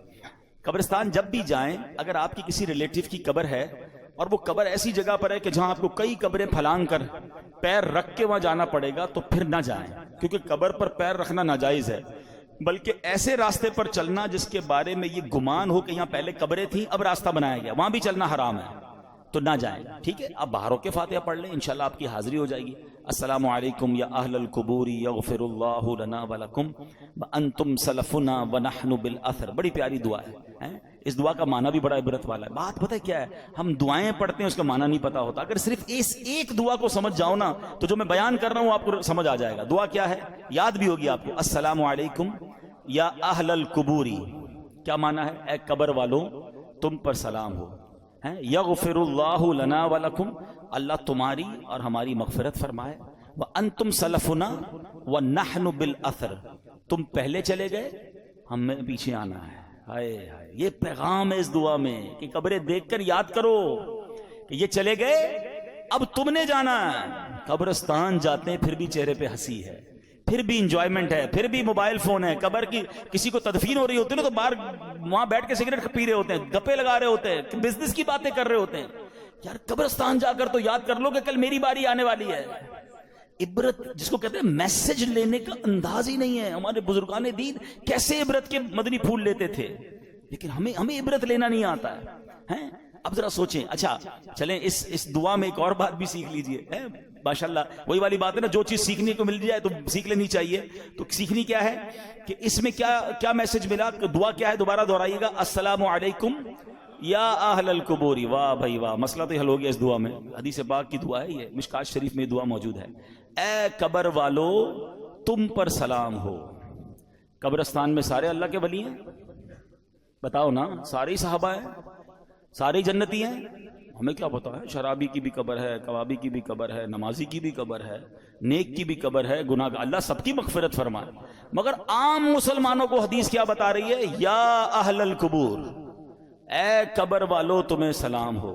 قبرستان جب بھی جائیں، اگر آپ کی کسی ریلیٹیو کی قبر ہے اور وہ قبر ایسی جگہ پر ہے کہ جہاں آپ کو کئی قبریں پھلانگ کر پیر رکھ کے وہاں جانا پڑے گا تو پھر نہ جائیں، کیونکہ قبر پر پیر رکھنا ناجائز ہے، بلکہ ایسے راستے پر چلنا جس کے بارے میں یہ گمان ہو کہ یہاں پہلے قبریں تھیں اب راستہ بنایا گیا، وہاں بھی چلنا حرام ہے، تو نہ جائیں، ٹھیک ہے؟ آپ باہر ہو کے فاتحہ پڑھ لیں، انشاءاللہ آپ کی حاضری ہو جائے گی۔ السلام علیکم یا اہل القبور یغفر اللہ لنا ولکم وانتم سلفنا ونحن بالاثر، بڑی پیاری دعا ہے، اس دعا کا معنی بھی بڑا عبرت والا ہے۔ بات پتہ کیا ہے، ہم دعائیں پڑھتے ہیں اس کا معنی نہیں پتا ہوتا، اگر صرف اس ایک دعا کو سمجھ جاؤ نا تو جو میں بیان کر رہا ہوں آپ کو سمجھ آ جائے گا۔ دعا کیا ہے یاد بھی ہوگی آپ کو، السلام علیکم یا اہل القبوری، کیا معنی ہے؟ اے قبر والوں تم پر سلام ہو، یغفر اللہ لنا ولکم، اللہ تمہاری اور ہماری مغفرت فرمائے، وانتم سلفنا ونحن بالاثر، تم پہلے چلے گئے ہمیں پیچھے آنا ہے۔ ہائے ہائے، یہ پیغام ہے اس دعا میں کہ قبریں دیکھ کر یاد کرو کہ یہ چلے گئے اب تم نے جانا ہے۔ قبرستان جاتے ہیں پھر بھی چہرے پہ ہنسی ہے، پھر بھی انجوائمنٹ ہے، پھر بھی موبائل فون ہے، قبر کی کسی کو تدفین ہو رہی ہوتی ہے نا تو باہر وہاں بیٹھ کے سگریٹ پی رہے ہوتے ہیں، گپے لگا رہے ہوتے ہیں، بزنس کی باتیں کر رہے ہوتے ہیں۔ یار قبرستان جا کر تو یاد کر لو کہ کل میری باری آنے والی ہے، عبرت جس کو کہتے ہیں میسج لینے کا انداز ہی نہیں ہے. ہمارے بزرگان دین کیسے عبرت کے مدنی پھول لیتے تھے، لیکن ہمیں عبرت لینا نہیں آتا ہے. اب ذرا سوچیں. اچھا چلیں اس دعا میں ایک اور بات بھی سیکھ لیجئے. ماشاءاللہ وہی والی بات ہے نا، جو چیز سیکھنے کو مل جائے تو سیکھ لینی چاہیے. تو سیکھنی کیا ہے کہ اس میں کیا میسج ملا. دعا کیا ہے، دوبارہ دہرائیے گا. السلام علیکم یا اہل القبور. واہ بھائی واہ، مسئلہ تو حل ہو گیا اس دعا میں. حدیث پاک کی دعا ہے یہ، مشکات شریف میں دعا موجود ہے. اے قبر والو تم پر سلام ہو. قبرستان میں سارے اللہ کے ولی ہیں؟ بتاؤ نا. سارے ہی صحابہ ہیں، سارے جنتی ہیں؟ ہمیں کیا پتا ہے. شرابی کی بھی قبر ہے، کبابی کی بھی قبر ہے، نمازی کی بھی قبر ہے، نیک کی بھی قبر ہے، گناہ گار. اللہ سب کی مغفرت فرمائے. مگر عام مسلمانوں کو حدیث کیا بتا رہی ہے؟ یا اہل القبور، اے قبر والو تمہیں سلام ہو.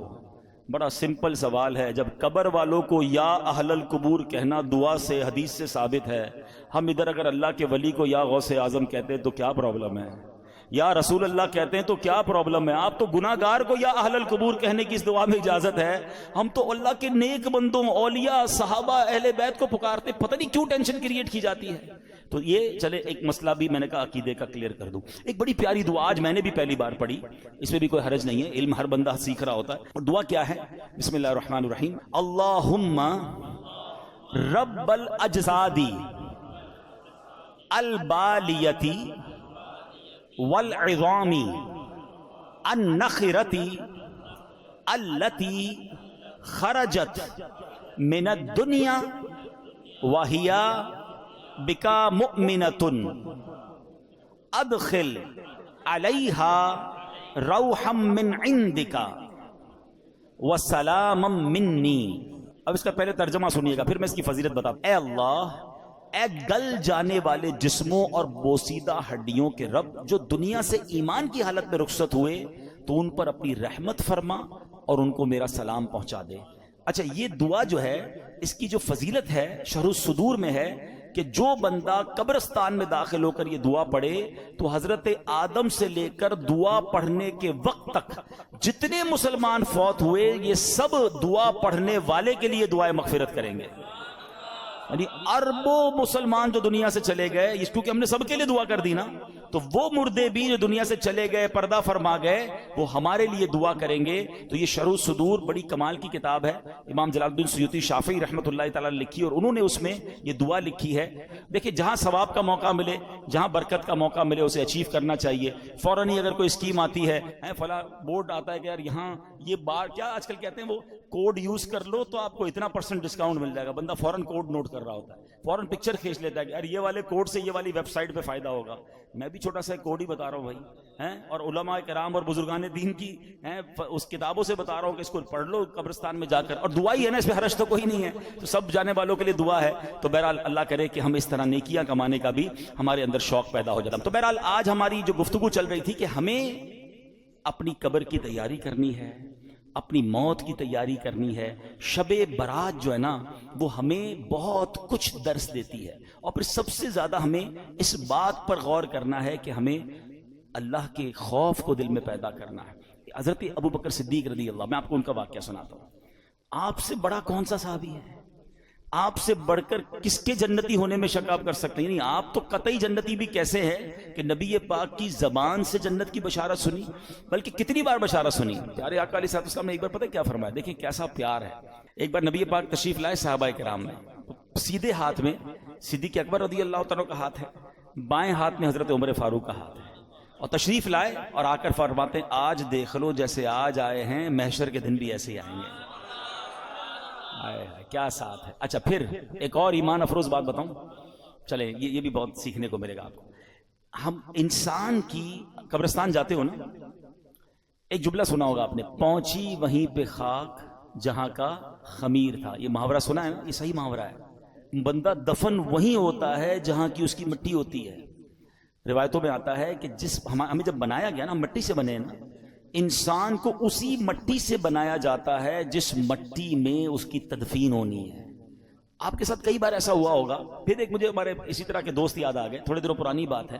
بڑا سمپل سوال ہے. جب قبر والوں کو یا اہل القبور کہنا دعا سے حدیث سے ثابت ہے، ہم ادھر اگر اللہ کے ولی کو یا غوث اعظم کہتے ہیں تو کیا پرابلم ہے؟ یا رسول اللہ کہتے ہیں تو کیا پرابلم ہے؟ آپ تو گناہ گار کو یا اہل القبور کہنے کی اس دعا میں اجازت ہے. ہم تو اللہ کے نیک بندوں، اولیاء، صحابہ، اہل بیت کو پکارتے. پتہ نہیں کیوں ٹینشن کریٹ کی جاتی ہے. تو یہ چلے ایک مسئلہ بھی میں نے کہا عقیدے کا کلیئر کر دوں. ایک بڑی پیاری دعا آج میں نے بھی پہلی بار پڑھی، اس میں بھی کوئی حرج نہیں ہے، علم ہر بندہ سیکھ رہا ہوتا ہے. اور دعا کیا ہے؟ بسم اللہ الرحمن الرحیم. اللہم رب الاجسادی البالیتی والعظامی النخرتی التی خرجت من الدنیا وہیا بکا مؤمنۃ ادخل علیہا روحا من عندک وسلاما منی. اب اس کا پہلے ترجمہ سنیے گا، پھر میں اس کی فضیلت بتا. اے اللہ، اے گل جانے والے جسموں اور بوسیدہ ہڈیوں کے رب، جو دنیا سے ایمان کی حالت میں رخصت ہوئے، تو ان پر اپنی رحمت فرما اور ان کو میرا سلام پہنچا دے. اچھا یہ دعا جو ہے اس کی جو فضیلت ہے شرح الصدور میں ہے کہ جو بندہ قبرستان میں داخل ہو کر یہ دعا پڑھے تو حضرت آدم سے لے کر دعا پڑھنے کے وقت تک جتنے مسلمان فوت ہوئے یہ سب دعا پڑھنے والے کے لیے دعائیں مغفرت کریں گے. یعنی اربوں مسلمان جو دنیا سے چلے گئے، اس کیونکہ ہم نے سب کے لیے دعا کر دی نا، تو وہ مردے بھی جو دنیا سے چلے گئے، پردہ فرما گئے، وہ ہمارے لیے دعا کریں گے. تو یہ شرح الصدور بڑی کمال کی کتاب ہے، امام جلال الدین سیوطی شافعی رحمۃ اللہ تعالی لکھی، اور انہوں نے اس میں یہ دعا لکھی ہے. دیکھیں جہاں ثواب کا موقع ملے، جہاں برکت کا موقع ملے، اسے اچیو کرنا چاہیے. فوراً ہی اگر کوئی اسکیم آتی ہے، فلاں بورڈ آتا ہے کہ یار یہاں یہ بار کیا آج کل کہتے ہیں وہ کوڈ یوز کر لو تو آپ کو اتنا % ڈسکاؤنٹ مل جائے گا، بندہ فوراً کوڈ نوٹ کر رہا ہوتا ہے، فوراً پکچر کھینچ لیتا ہے کہ یار یہ والے کوڈ سے یہ والی ویب سائٹ پہ فائدہ ہوگا. میں بھی چھوٹا سا کوڈ ہی بتا رہا ہوں بھائی، اور علماء کرام اور بزرگان دین کی اس کتابوں سے بتا رہا ہوں کہ اس کو پڑھ لو قبرستان میں جا کر. اور دعا ہی ہے نا، اس میں حرج تو کوئی نہیں ہے، تو سب جانے والوں کے لیے دعا ہے. تو بہرحال اللہ کرے کہ ہم اس طرح نیکیاں کمانے کا بھی ہمارے اندر شوق پیدا ہو جاتا. تو بہرحال آج ہماری جو گفتگو چل رہی تھی کہ ہمیں اپنی قبر کی تیاری کرنی ہے، اپنی موت کی تیاری کرنی ہے. شب برات جو ہے نا وہ ہمیں بہت کچھ درس دیتی ہے، اور پھر سب سے زیادہ ہمیں اس بات پر غور کرنا ہے کہ ہمیں اللہ کے خوف کو دل میں پیدا کرنا ہے. حضرت ابو بکر صدیق رضی اللہ، میں آپ کو ان کا واقعہ سناتا ہوں. آپ سے بڑا کون سا صحابی ہے؟ آپ سے بڑھ کر کس کے جنتی ہونے میں شک آپ کر سکتے ہیں؟ یعنی آپ تو قطعی جنتی بھی کیسے ہیں کہ نبی پاک کی زبان سے جنت کی بشارت سنی، بلکہ کتنی بار بشارت سنی. پیارے آقا علیہ السلام نے ایک بار پتہ کیا فرمایا؟ دیکھیں کیسا پیار ہے. ایک بار نبی پاک تشریف لائے صحابہ کرام میں، سیدھے ہاتھ میں صدیق اکبر رضی اللہ تعالیٰ کا ہاتھ ہے، بائیں ہاتھ میں حضرت عمر فاروق کا ہاتھ ہے، اور تشریف لائے اور آ کر فرماتے ہیں آج دیکھ لو جیسے آج آئے ہیں محشر کے دن بھی ایسے ہی آئیں گے. کیا ساتھ ہے. اچھا پھر ایک اور ایمان افروز بات بتاؤں، چلیں یہ بھی بہت سیکھنے کو ملے گا آپ کو. ہم انسان کی قبرستان جاتے ہو نا، ایک جملہ سنا ہوگا آپ نے، پہنچی وہیں پہ خاک جہاں کا خمیر تھا. یہ محاورہ سنا ہے نا، یہ صحیح محاورہ ہے. بندہ دفن وہیں ہوتا ہے جہاں کی اس کی مٹی ہوتی ہے. روایتوں میں آتا ہے کہ ہمیں جب بنایا گیا نا، مٹی سے بنے نا، انسان کو اسی مٹی سے بنایا جاتا ہے جس مٹی میں اس کی تدفین ہونی ہے. آپ کے ساتھ کئی بار ایسا ہوا ہوگا. پھر ایک مجھے ہمارے اسی طرح کے دوست یاد آ گئے، تھوڑے دنوں پرانی بات ہے،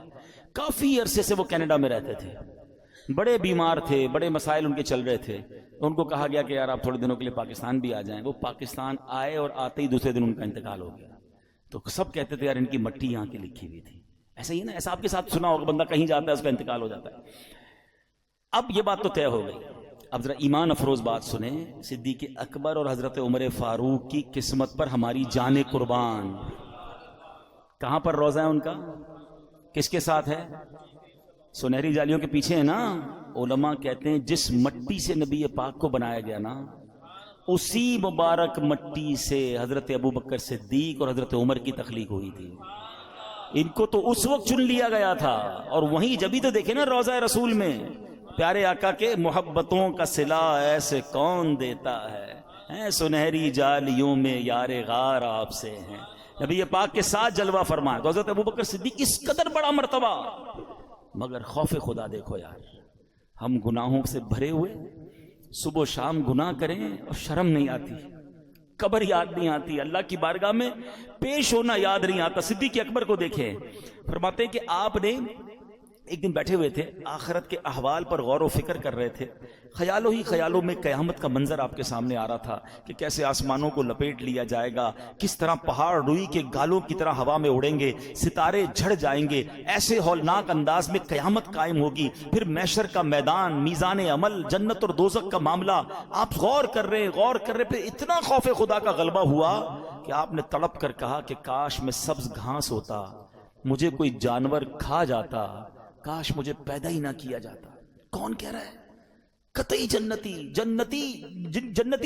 کافی عرصے سے وہ کینیڈا میں رہتے تھے. بڑے بیمار تھے، بڑے مسائل ان کے چل رہے تھے. ان کو کہا گیا کہ یار آپ تھوڑے دنوں کے لیے پاکستان بھی آ جائیں. وہ پاکستان آئے اور آتے ہی دوسرے دن ان کا انتقال ہو گیا. تو سب کہتے تھے یار ان کی مٹی یہاں کی لکھی ہوئی تھی. ایسا ہی ہے نا، ایسا آپ کے ساتھ سنا ہوگا، بندہ کہیں جاتا ہے اس کا انتقال ہو جاتا ہے. اب یہ بات تو طے ہو گئی. اب ذرا ایمان افروز بات سنیں. صدیق اکبر اور حضرت عمر فاروق کی قسمت پر ہماری جان قربان. کہاں پر روزہ ہے ان کا؟ کس کے ساتھ ہے؟ سنہری جالیوں کے پیچھے ہے نا. علماء کہتے ہیں جس مٹی سے نبی پاک کو بنایا گیا نا، اسی مبارک مٹی سے حضرت ابو بکر صدیق اور حضرت عمر کی تخلیق ہوئی تھی. ان کو تو اس وقت چن لیا گیا تھا. اور وہیں جبھی تو دیکھیں نا روضہ رسول میں پیارے آقا کے محبتوں کا صلہ ایسے کون دیتا ہے، سنہری جالیوں میں یار غار آپ سے ہیں. نبی پاک کے ساتھ جلوہ فرمایا. تو حضرت ابو بکر صدیق اس قدر بڑا مرتبہ، مگر خوف خدا دیکھو یار. ہم گناہوں سے بھرے ہوئے صبح و شام گناہ کریں اور شرم نہیں آتی، قبر یاد نہیں آتی، اللہ کی بارگاہ میں پیش ہونا یاد نہیں آتا. صدیق اکبر کو دیکھیں، فرماتے ہیں کہ آپ نے ایک دن بیٹھے ہوئے تھے، آخرت کے احوال پر غور و فکر کر رہے تھے. خیالوں ہی خیالوں میں قیامت کا منظر آپ کے سامنے آ رہا تھا کہ کیسے آسمانوں کو لپیٹ لیا جائے گا، کس طرح پہاڑ روئی کے گالوں کی طرح ہوا میں اڑیں گے، ستارے جھڑ جائیں گے، ایسے ہولناک انداز میں قیامت قائم ہوگی، پھر محشر کا میدان، میزان عمل، جنت اور دوزخ کا معاملہ. آپ غور کر رہے پھر اتنا خوف خدا کا غلبہ ہوا کہ آپ نے تڑپ کر کہا کہ کاش میں سبز گھاس ہوتا، مجھے کوئی جانور کھا جاتا، کاش مجھے پیدا ہی نہ کیا جاتا. کون کہہ رہا ہے؟ قطعی جنتی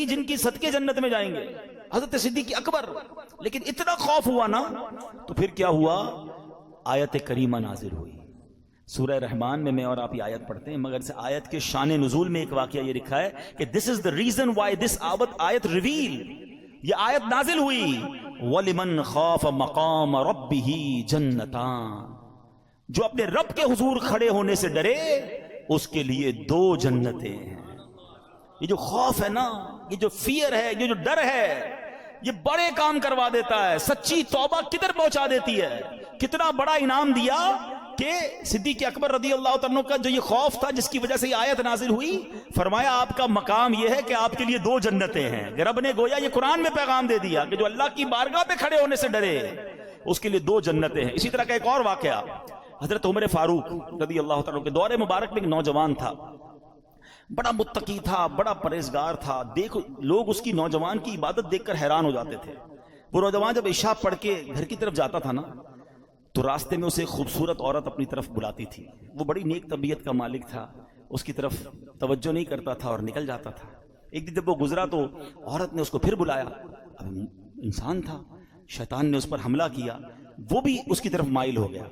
جن کی صدقے جنت میں جائیں گے، حضرت صدیق اکبر. لیکن اتنا خوف ہوا نا، تو پھر کیا ہوا؟ آیت کریمہ نازل ہوئی. سورہ رحمان میں اور آپ یہ آیت پڑھتے ہیں، مگر اس آیت کے شان نزول میں ایک واقعہ یہ لکھا ہے کہ this is the reason why this آیت reveal، یہ آیت نازل ہوئی. وَلِمَنْ خَافَ مَقَامَ رَبِّهِ جَنَّتَانِ، جو اپنے رب کے حضور کھڑے ہونے سے ڈرے اس کے لیے 2 جنتیں ہیں. یہ جو خوف ہے نا، یہ جو فیئر ہے، یہ جو ڈر ہے، یہ بڑے کام کروا دیتا ہے. سچی توبہ کدھر پہنچا دیتی ہے. کتنا بڑا انعام دیا کہ صدیق اکبر رضی اللہ عنہ کا جو یہ خوف تھا جس کی وجہ سے یہ آیت نازل ہوئی، فرمایا آپ کا مقام یہ ہے کہ آپ کے لیے 2 جنتیں ہیں. رب نے گویا یہ قرآن میں پیغام دے دیا کہ جو اللہ کی بارگاہ پہ کھڑے ہونے سے ڈرے اس کے لیے 2 جنتیں ہیں. اسی طرح کا ایک اور واقعہ، حضرت عمر فاروق رضی اللہ تعالیٰ کے دور مبارک میں ایک نوجوان تھا، بڑا متقی تھا، بڑا پرہیزگار تھا. دیکھ لوگ اس کی نوجوان کی عبادت دیکھ کر حیران ہو جاتے تھے. وہ نوجوان جب عشاء پڑھ کے گھر کی طرف جاتا تھا نا، تو راستے میں اسے ایک خوبصورت عورت اپنی طرف بلاتی تھی. وہ بڑی نیک طبیعت کا مالک تھا، اس کی طرف توجہ نہیں کرتا تھا اور نکل جاتا تھا. ایک دن جب وہ گزرا تو عورت نے اس کو پھر بلایا. اب انسان تھا، شیطان نے اس پر حملہ کیا، وہ بھی اس کی طرف مائل ہو گیا.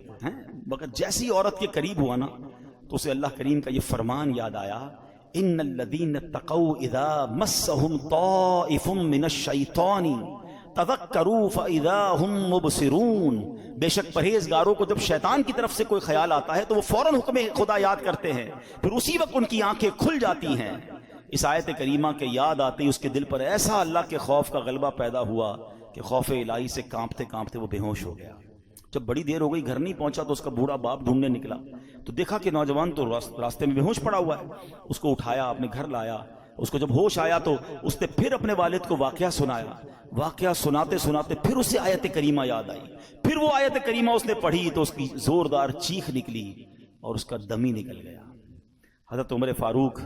مگر جیسی عورت کے قریب ہوا نا، تو اسے اللہ کریم کا یہ فرمان یاد آیا، ان الذین اتقوا اذا مسهم طائف من الشیطان تذکروا فاذا هم مبصرون. بے شک پرہیزگاروں کو جب شیطان کی طرف سے کوئی خیال آتا ہے تو وہ فوراً حکم خدا یاد کرتے ہیں، پھر اسی وقت ان کی آنکھیں کھل جاتی ہیں. اس آیت کریمہ کے یاد آتے ہی اس کے دل پر ایسا اللہ کے خوف کا غلبہ پیدا ہوا کہ خوف الہی سے کانپتے کانپتے وہ بے ہوش ہو گیا. جب بڑی دیر ہو گئی گھر نہیں پہنچا تو اس کا بوڑھا باپ ڈھونڈنے نکلا تو دیکھا کہ نوجوان تو راستے میں بے ہوش پڑا ہوا ہے. اس کو اٹھایا، اپنے گھر لایا. اس کو جب ہوش آیا تو اس نے پھر اپنے والد کو واقعہ سنایا. واقعہ سناتے سناتے پھر اسے آیت کریمہ یاد آئی. پھر وہ آیت کریمہ اس نے پڑھی تو اس کی زوردار چیخ نکلی اور اس کا دم ہی نکل گیا. حضرت عمر فاروق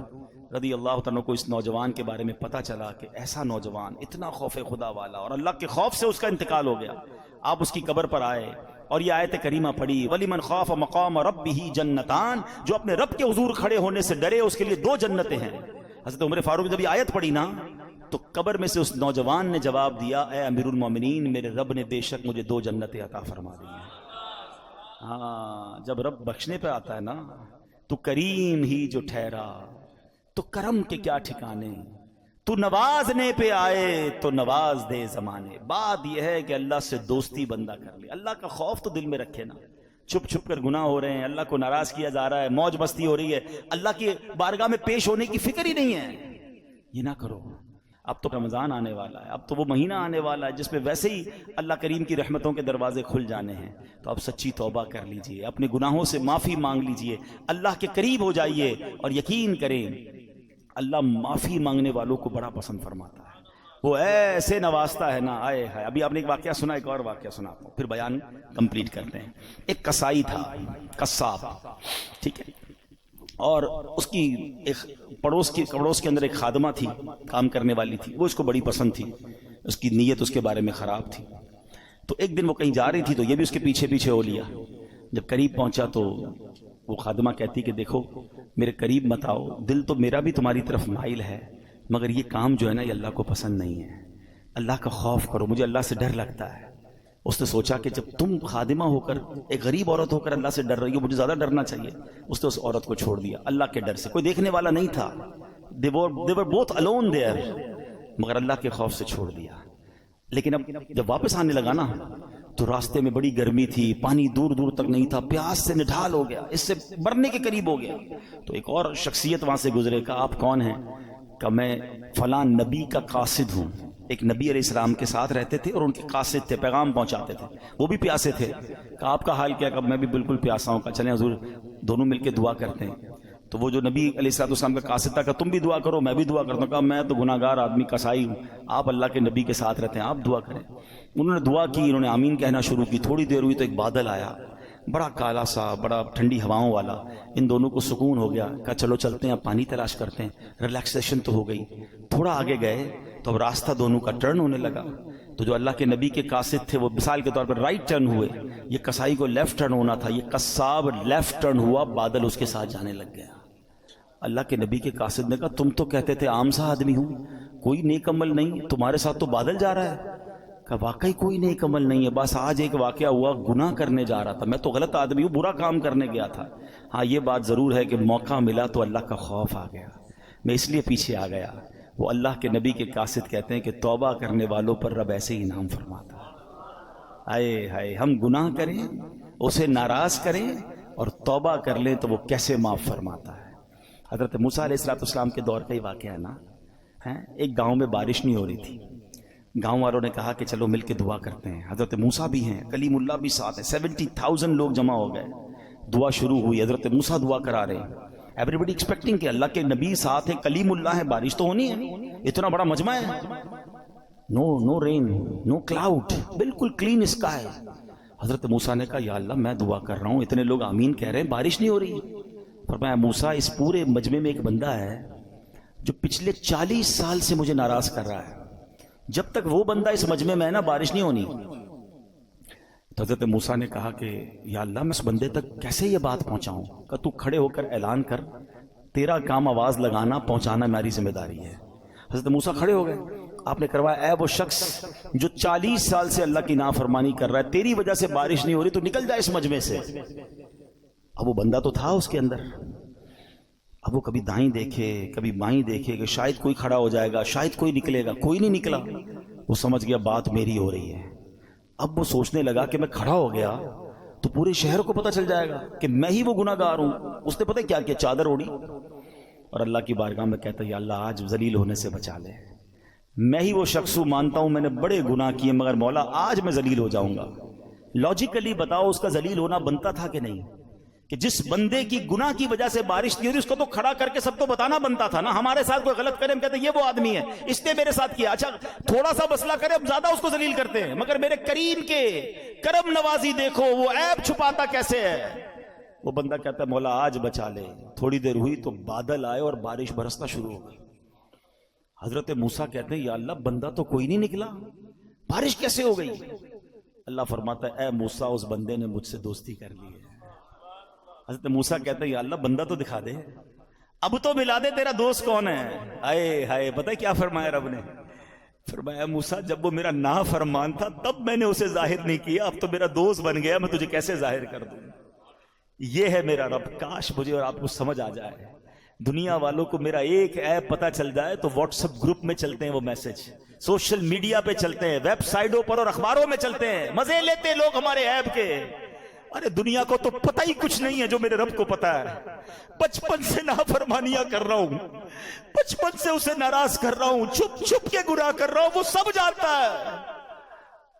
رضی اللہ تعالیٰ کو اس نوجوان کے بارے میں پتہ چلا کہ ایسا نوجوان اتنا خوف خدا والا، اور اللہ کے خوف سے اس کا انتقال ہو گیا. آپ اس کی قبر پر آئے اور یہ آیت کریمہ پڑھی، وَلِمَنْ خَافَ مَقَامَ رَبِّهِ جَنَّتَانِ، جو اپنے رب کے حضور کھڑے ہونے سے ڈرے اس کے لیے 2 جنتیں ہیں. حضرت عمر فاروق جب یہ آیت پڑھی نا تو قبر میں سے اس نوجوان نے جواب دیا، اے امیر المومنین، میرے رب نے بے شک مجھے 2 جنتیں عطا فرما دی ہیں. ہاں، جب رب بخشنے پہ آتا ہے نا تو کریم ہی جو ٹھہرا تو کرم کے کیا ٹھکانے، تو نوازنے پہ آئے تو نواز دے زمانے. بات یہ ہے کہ اللہ سے دوستی بندہ کر لے، اللہ کا خوف تو دل میں رکھے نا. چھپ چھپ کر گناہ ہو رہے ہیں، اللہ کو ناراض کیا جا رہا ہے، موج مستی ہو رہی ہے، اللہ کی بارگاہ میں پیش ہونے کی فکر ہی نہیں ہے، یہ نہ کرو. اب تو رمضان آنے والا ہے، اب تو وہ مہینہ آنے والا ہے جس میں ویسے ہی اللہ کریم کی رحمتوں کے دروازے کھل جانے ہیں. تو اب سچی توبہ کر لیجئے، اپنے گناہوں سے معافی مانگ لیجئے، اللہ کے قریب ہو جائیے، اور یقین کریں اللہ معافی مانگنے والوں کو بڑا پسند فرماتا ہے. وہ ایسے نوازتا ہے نا، آئے ہے. ابھی آپ نے ایک واقعہ سنا، ایک اور واقعہ سناتا ہوں، پھر بیان کمپلیٹ کرتے ہیں. ایک کسائی تھا، قصاب، ٹھیک ہے، اور اس کی ایک پڑوس کے اندر ایک خادمہ تھی، کام کرنے والی تھی. وہ اس کو بڑی پسند تھی، اس کی نیت اس کے بارے میں خراب تھی. تو ایک دن وہ کہیں جا رہی تھی تو یہ بھی اس کے پیچھے پیچھے ہو لیا. جب قریب پہنچا تو وہ خادمہ کہتی کہ دیکھو میرے قریب مت آؤ، دل تو میرا بھی تمہاری طرف مائل ہے، مگر یہ کام جو ہے نا یہ اللہ کو پسند نہیں ہے. اللہ کا خوف کرو، مجھے اللہ سے ڈر لگتا ہے. اس نے سوچا کہ جب تم خادمہ ہو کر، ایک غریب عورت ہو کر اللہ سے ڈر رہی ہو، مجھے زیادہ ڈرنا چاہیے. اس نے اس عورت کو چھوڑ دیا اللہ کے ڈر سے. کوئی دیکھنے والا نہیں تھا، they were both alone there، مگر اللہ کے خوف سے چھوڑ دیا. لیکن اب جب واپس آنے لگا نا تو راستے میں بڑی گرمی تھی، پانی دور دور تک نہیں تھا، پیاس سے نڈھال ہو گیا، اس سے مرنے کے قریب ہو گیا. تو ایک اور شخصیت وہاں سے گزرے. کہا آپ کون ہیں؟ کہ میں فلاں نبی کا قاصد ہوں. ایک نبی علیہ السلام کے ساتھ رہتے تھے اور ان کے قاصد تھے، پیغام پہنچاتے تھے. وہ بھی پیاسے تھے. کہا آپ کا حال کیا؟ کہ میں بھی بالکل پیاسا ہوں. کہا چلیں حضور دونوں مل کے دعا کرتے ہیں. تو وہ جو نبی علیہ السلام کا قاصد تھا کہ تم بھی دعا کرو، میں بھی دعا کرتا ہوں. کہا میں تو گناہ گار آدمی کسائی ہوں، آپ اللہ کے نبی کے ساتھ رہتے ہیں، آپ دعا کریں. انہوں نے دعا کی، انہوں نے آمین کہنا شروع کی. تھوڑی دیر ہوئی تو ایک بادل آیا، بڑا کالا سا، بڑا ٹھنڈی ہواؤں والا. ان دونوں کو سکون ہو گیا. کہا چلو چلتے ہیں، اب پانی تلاش کرتے ہیں. ریلیکسیشن تو ہو گئی. تھوڑا آگے گئے تو اب راستہ دونوں کا ٹرن ہونے لگا. تو جو اللہ کے نبی کے قاصد تھے وہ مثال کے طور پر رائٹ ٹرن ہوئے، یہ کسائی کو لیفٹ ٹرن ہونا تھا. یہ قصاب لیفٹ ٹرن ہوا، بادل اس کے ساتھ جانے لگ گیا. اللہ کے نبی کے قاصد نے کہا تم تو کہتے تھے عام سا آدمی ہوں، کوئی نیک عمل نہیں، تمہارے ساتھ تو بادل جا رہا ہے. کہ واقعی کوئی نیک عمل نہیں ہے، بس آج ایک واقعہ ہوا، گناہ کرنے جا رہا تھا، میں تو غلط آدمی ہوں، برا کام کرنے گیا تھا. ہاں یہ بات ضرور ہے کہ موقع ملا تو اللہ کا خوف آ گیا، میں اس لیے پیچھے آ گیا. وہ اللہ کے نبی کے قاصد کہتے ہیں کہ توبہ کرنے والوں پر رب ایسے ہی انعام فرماتا ہے. آئے ہائے، ہم گناہ کریں، اسے ناراض کریں اور توبہ کر لیں تو وہ کیسے معاف فرماتا ہے. حضرت موسیٰ علیہ السلام کے دور کا ہی واقعہ ہے نا. ایک گاؤں میں بارش نہیں ہو رہی تھی. گاؤں والوں نے کہا کہ چلو مل کے دعا کرتے ہیں. حضرت موسیٰ بھی ہیں، کلیم اللہ بھی ساتھ ہے، 70,000 لوگ جمع ہو گئے. دعا شروع ہوئی، حضرت موسیٰ دعا کرا رہے ہیں. ایوری بڈی ایکسپیکٹنگ کہ اللہ کے نبی ساتھ ہے، کلیم اللہ ہے، بارش تو ہونی ہے، اتنا بڑا مجمع ہے. نو رین، نو کلاؤڈ، بالکل کلین اسکائی. حضرت موسیٰ نے کہا یا اللہ میں دعا کر رہا ہوں، اتنے لوگ آمین کہہ رہے ہیں، بارش نہیں ہو رہی. فرمایا موسیٰ اس پورے مجمع میں ایک بندہ ہے جو پچھلے 40 سال سے مجھے ناراض کر رہا ہے، جب تک وہ بندہ اس مجمع میں ہے نا بارش نہیں ہونی. تو حضرت موسیٰ نے کہا کہ یا اللہ میں اس بندے تک کیسے یہ بات پہنچاؤں؟ کہ تو کھڑے ہو کر اعلان کر، تیرا کام آواز لگانا پہنچانا میری ذمہ داری ہے. حضرت موسیٰ کھڑے ہو گئے. آپ نے کروایا اے وہ شخص جو 40 سال سے اللہ کی نافرمانی کر رہا ہے، تیری وجہ سے بارش نہیں ہو رہی، تو نکل جائے اس مجمع سے. اب وہ بندہ تو تھا اس کے اندر. اب وہ کبھی دائیں دیکھے کبھی بائیں دیکھے کہ شاید کوئی کھڑا ہو جائے گا، شاید کوئی نکلے گا، کوئی نہیں نکلا. وہ سمجھ گیا بات میری ہو رہی ہے. اب وہ سوچنے لگا کہ میں کھڑا ہو گیا تو پورے شہر کو پتہ چل جائے گا کہ میں ہی وہ گناہ گار ہوں. اس نے پتہ کیا کیا، چادر اوڑی اور اللہ کی بارگاہ میں کہتا یا اللہ آج ذلیل ہونے سے بچا لے. میں ہی وہ شخص ہوں، مانتا ہوں میں نے بڑے گناہ کیے، مگر مولا آج میں ذلیل ہو جاؤں گا. لاجیکلی بتاؤ اس کا ذلیل ہونا بنتا تھا کہ نہیں؟ کہ جس بندے کی گناہ کی وجہ سے بارش نہیں ہو رہی اس کو تو کھڑا کر کے سب کو بتانا بنتا تھا نا. ہمارے ساتھ کوئی غلط کرے ہم کہتے ہیں یہ وہ آدمی ہے، اس نے میرے ساتھ کیا، اچھا تھوڑا سا مسئلہ کرے ہم زیادہ اس کو ذلیل کرتے ہیں. مگر میرے کریم کے کرم نوازی دیکھو، وہ عیب چھپاتا کیسے ہے. وہ بندہ کہتا ہے مولا آج بچا لے. تھوڑی دیر ہوئی تو بادل آئے اور بارش برسنا شروع ہو گئی. حضرت موسیٰ کہتے ہیں یا اللہ بندہ تو کوئی نہیں نکلا، بارش کیسے ہو گئی؟ اللہ فرماتا ہے اے موسیٰ اس بندے نے مجھ سے دوستی کر لی ہے. حضرت موسیٰ کہتے ہیں یا اللہ بندہ تو دکھا دے، اب تو ملا دے تیرا دوست کون ہے. آئے ہائے، پتہ ہے کیا فرمایا رب نے؟ فرمایا موسیٰ جب وہ میرا نافرمان تھا تب میں نے اسے ظاہر نہیں کیا، اب تو میرا دوست بن گیا، میں تجھے کیسے ظاہر کر دوں. یہ ہے میرا رب. کاش مجھے اور آپ کو سمجھ آ جائے. دنیا والوں کو میرا ایک ایپ پتہ چل جائے تو واٹس ایپ گروپ میں چلتے ہیں وہ میسج، سوشل میڈیا پہ چلتے ہیں، ویب سائٹوں پر اور اخباروں میں چلتے ہیں، مزے لیتے لوگ ہمارے ایپ کے. ارے دنیا کو تو پتہ ہی کچھ نہیں ہے جو میرے رب کو پتا ہے. بچپن سے نافرمانیاں کر رہا ہوں, بچپن سے اسے ناراض کر رہا ہوں, چھپ چھپ کے گناہ کر رہا ہوں, وہ سب جانتا ہے.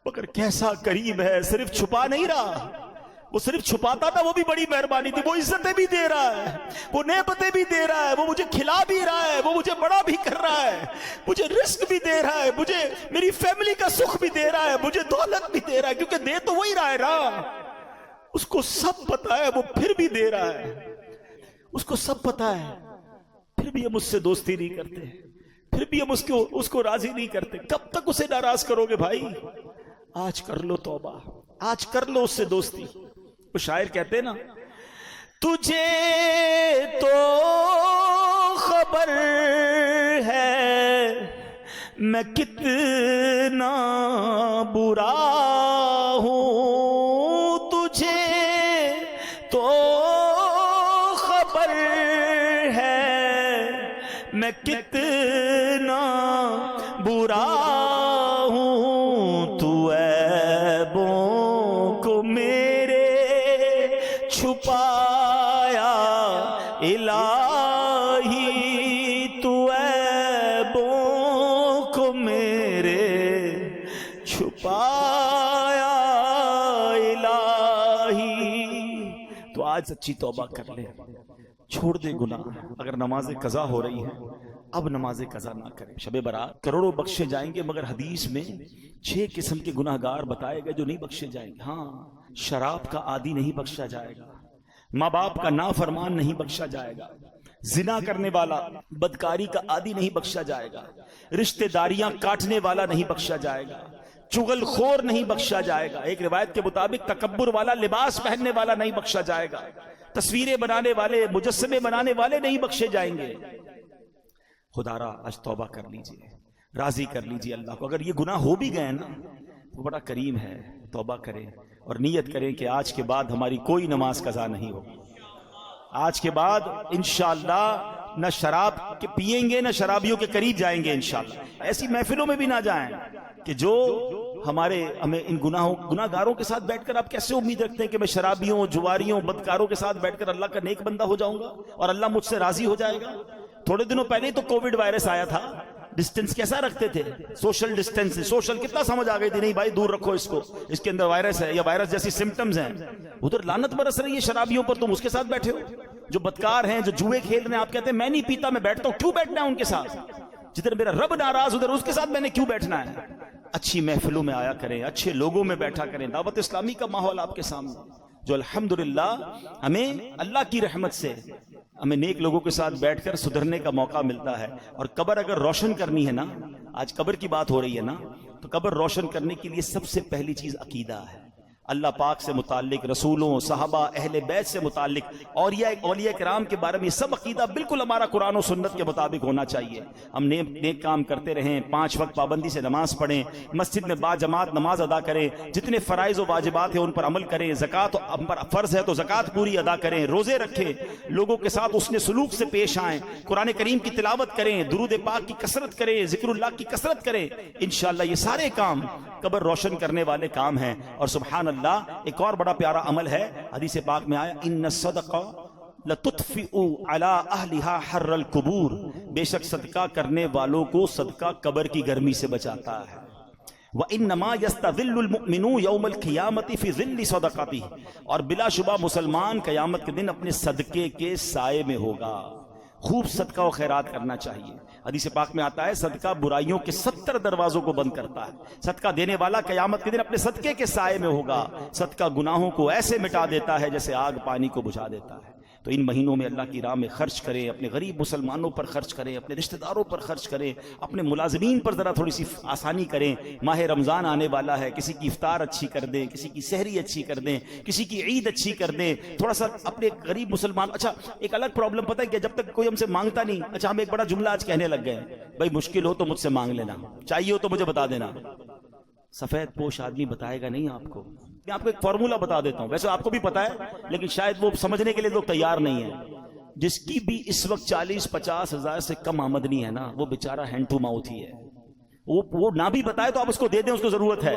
مگر کیسا کریم ہے, صرف چھپا نہیں رہا, وہ صرف چھپاتا تھا وہ بھی بڑی مہربانی تھی, وہ عزتیں بھی دے رہا ہے, وہ نعمتیں بھی دے رہا ہے, وہ مجھے کھلا بھی رہا ہے, وہ مجھے بڑا بھی کر رہا ہے, مجھے رزق بھی دے رہا ہے, مجھے میری فیملی کا سکھ بھی دے رہا ہے, مجھے دولت بھی دے رہا ہے, کیونکہ دے تو وہی رہا ہے نا. اس کو سب پتا ہے, وہ پھر بھی دے رہا ہے. اس کو سب پتا ہے, پھر بھی ہم اس سے دوستی نہیں کرتے, پھر بھی ہم اس کو راضی نہیں کرتے. کب تک اسے ناراض کرو گے بھائی؟ آج کر لو توبہ, آج کر لو اس سے دوستی. وہ شاعر کہتے ہیں نا, تجھے تو خبر ہے میں کتنا برا ہوں, تجھے تو خبر ہے میں کتنا برا ہوں, تو عیبوں کو میرے چھپایا الہی, تو عیبوں کو میرے چھپایا الہی. تو آج سچی توبہ کر لے, چھوڑ دے گناہ. اگر نماز قضا ہو رہی ہے اب نماز قضا نہ کریں. شب برات کروڑوں بخشے جائیں گے, مگر حدیث میں 6 قسم کے گناہگار بتائے گئے جو نہیں بخشے جائیں گے. ہاں, شراب کا عادی نہیں بخشا جائے گا, ماں باپ کا نافرمان نہیں بخشا جائے گا, زنا کرنے والا بدکاری کا عادی نہیں بخشا جائے گا, رشتہ داریاں کاٹنے والا نہیں بخشا جائے گا, چغل خور نہیں بخشا جائے گا, ایک روایت کے مطابق تکبر والا لباس پہننے والا نہیں بخشا جائے گا, تصویریں بنانے والے مجسمے بنانے والے نہیں بخشے جائیں گے. خدا را آج توبہ کر لیجئے, راضی کر لیجئے اللہ کو. اگر یہ گناہ ہو بھی گئے نا وہ بڑا کریم ہے. توبہ کریں اور نیت کریں کہ آج کے بعد ہماری کوئی نماز قضا نہیں ہوگی. آج کے بعد انشاءاللہ نہ شراب کے پیئیں گے, نہ شرابیوں کے قریب جائیں گے انشاءاللہ. ایسی محفلوں میں بھی نہ جائیں کہ جو ہمیں ان گناہگاروں کے ساتھ بیٹھ کر آپ کیسے امید رکھتے ہیں کہ میں شرابیوں, جواریوں, بدکاروں کے ساتھ بیٹھ کر اللہ کا نیک بندہ ہو جاؤں گا اور اللہ مجھ سے راضی ہو جائے گا. تھوڑے دنوں پہلے تو کووڈ وائرس آیا تھا, ڈسٹنس کیسا رکھتے تھے؟ Social distance. سوشل کتنا سمجھ آ گئی تھی, نہیں بھائی دور رکھو اس کو, اس کے اندر وائرس ہے یا وائرس جیسی سمٹمز ہیں. ادھر لعنت برس رہی ہے شرابیوں پر, تم اس کے ساتھ بیٹھے ہو. جو بدکار ہیں, جو جوئے کھیل رہے ہیں, آپ کہتے ہیں میں نہیں پیتا میں بیٹھتا ہوں. کیوں بیٹھنا ہے ان کے ساتھ؟ جدھر میرا رب ناراض ادھر اس کے ساتھ میں نے کیوں بیٹھنا ہے؟ اچھی محفلوں میں آیا کریں, اچھے لوگوں میں بیٹھا کریں. دعوت اسلامی کا ماحول آپ کے سامنے جو الحمدللہ ہمیں اللہ کی رحمت سے ہمیں نیک لوگوں کے ساتھ بیٹھ کر سدھرنے کا موقع ملتا ہے. اور قبر اگر روشن کرنی ہے نا, آج قبر کی بات ہو رہی ہے نا, تو قبر روشن کرنے کے لیے سب سے پہلی چیز عقیدہ ہے. اللہ پاک سے متعلق, رسولوں, صحابہ, اہل بیت سے متعلق, اولیاء کرام کے بارے میں یہ سب عقیدہ بالکل ہمارا قرآن و سنت کے مطابق ہونا چاہیے. ہم نیک کام کرتے رہیں, 5 وقت پابندی سے نماز پڑھیں, مسجد میں با جماعت نماز ادا کریں, جتنے فرائض و واجبات ہیں ان پر عمل کریں, زکوٰۃ ہم پر فرض ہے تو زکوٰۃ پوری ادا کریں, روزے رکھیں, لوگوں کے ساتھ حسن سلوک سے پیش آئیں, قرآن کریم کی تلاوت کریں, درود پاک کی کثرت کریں, ذکر اللہ کی کثرت کریں. انشاءاللہ یہ سارے کام قبر روشن کرنے والے کام ہیں. اور سبحان اللہ, ایک اور بڑا پیارا عمل ہے, حدیث پاک میں آیا ان الصدقہ لتطفئ علی اہلھا حر القبور, بے شک صدقہ کرنے والوں کو صدقہ قبر کی گرمی سے بچاتا ہے. وانما یستظل المؤمن یوم القیامت فی ظل صدقتہ, اور بلا شبہ مسلمان قیامت کے دن اپنے صدقے کے سائے میں ہوگا. خوب صدقہ و خیرات کرنا چاہیے. حدیث پاک میں آتا ہے صدقہ برائیوں کے 70 دروازوں کو بند کرتا ہے. صدقہ دینے والا قیامت کے دن اپنے صدقے کے سائے میں ہوگا. صدقہ گناہوں کو ایسے مٹا دیتا ہے جیسے آگ پانی کو بجھا دیتا ہے. تو ان مہینوں میں اللہ کی راہ میں خرچ کریں, اپنے غریب مسلمانوں پر خرچ کریں, اپنے رشتہ داروں پر خرچ کریں, اپنے ملازمین پر ذرا تھوڑی سی آسانی کریں. ماہ رمضان آنے والا ہے, کسی کی افطار اچھی کر دیں, کسی کی سحری اچھی کر دیں, کسی کی عید اچھی کر دیں. تھوڑا سا اپنے غریب مسلمان. اچھا ایک الگ پرابلم پتہ ہے کہ جب تک کوئی ہم سے مانگتا نہیں, اچھا ہم ایک بڑا جملہ آج کہنے لگ گئے, بھائی مشکل ہو تو مجھ سے مانگ لینا, چاہیے ہو تو مجھے بتا دینا. سفید پوش آدمی بتائے گا نہیں آپ کو. میں آپ کو ایک فارمولہ بتا دیتا ہوں, ویسے آپ کو بھی پتا ہے لیکن شاید وہ سمجھنے کے لیے لوگ تیار نہیں ہیں. جس کی بھی اس وقت 40-50 ہزار سے کم آمدنی ہے نا, وہ بیچارہ ہینڈ ٹو ماؤتھ ہی ہے. وہ نہ بھی بتائے تو آپ اس کو دے دیں، اس کو ضرورت ہے.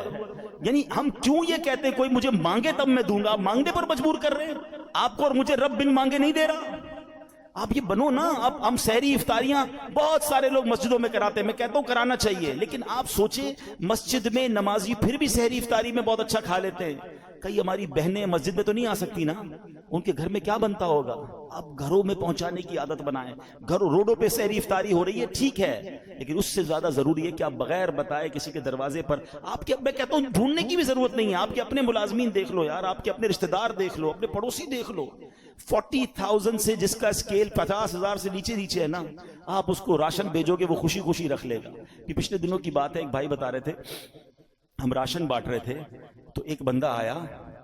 یعنی ہم کیوں یہ کہتے ہیں کوئی مجھے مانگے تب میں دوں گا؟ مانگنے پر مجبور کر رہے ہیں آپ کو، اور مجھے رب بن مانگے نہیں دے رہا. آپ یہ بنو نا. اب ہم سحری افطاریاں بہت سارے لوگ مسجدوں میں کراتے ہیں، میں کہتا ہوں کرانا چاہیے، لیکن آپ سوچیں مسجد میں نمازی پھر بھی سحری افطاری میں بہت اچھا کھا لیتے ہیں. کئی ہماری بہنیں مسجد میں تو نہیں آ سکتی نا، ان کے گھر میں کیا بنتا ہوگا؟ آپ گھروں میں پہنچانے کی عادت بنائیں. گھروں روڈوں پہ سحری افطاری ہو رہی ہے ٹھیک ہے، لیکن اس سے زیادہ ضروری ہے کہ آپ بغیر بتائے کسی کے دروازے پر آپ کے، میں کہتا ہوں ڈھونڈنے کی بھی ضرورت نہیں ہے. آپ کے اپنے ملازمین دیکھ لو یار، آپ کے اپنے رشتہ دار دیکھ لو، اپنے پڑوسی دیکھ لو. 40,000 سے جس کا اسکیل 50,000 سے نیچے ہے نا، آپ اس کو راشن بھیجو گے وہ خوشی خوشی رکھ لے گا. کہ پچھلے دنوں کی بات ہے، ایک بھائی بتا رہے تھے ہم راشن بانٹ رہے تھے تو ایک بندہ آیا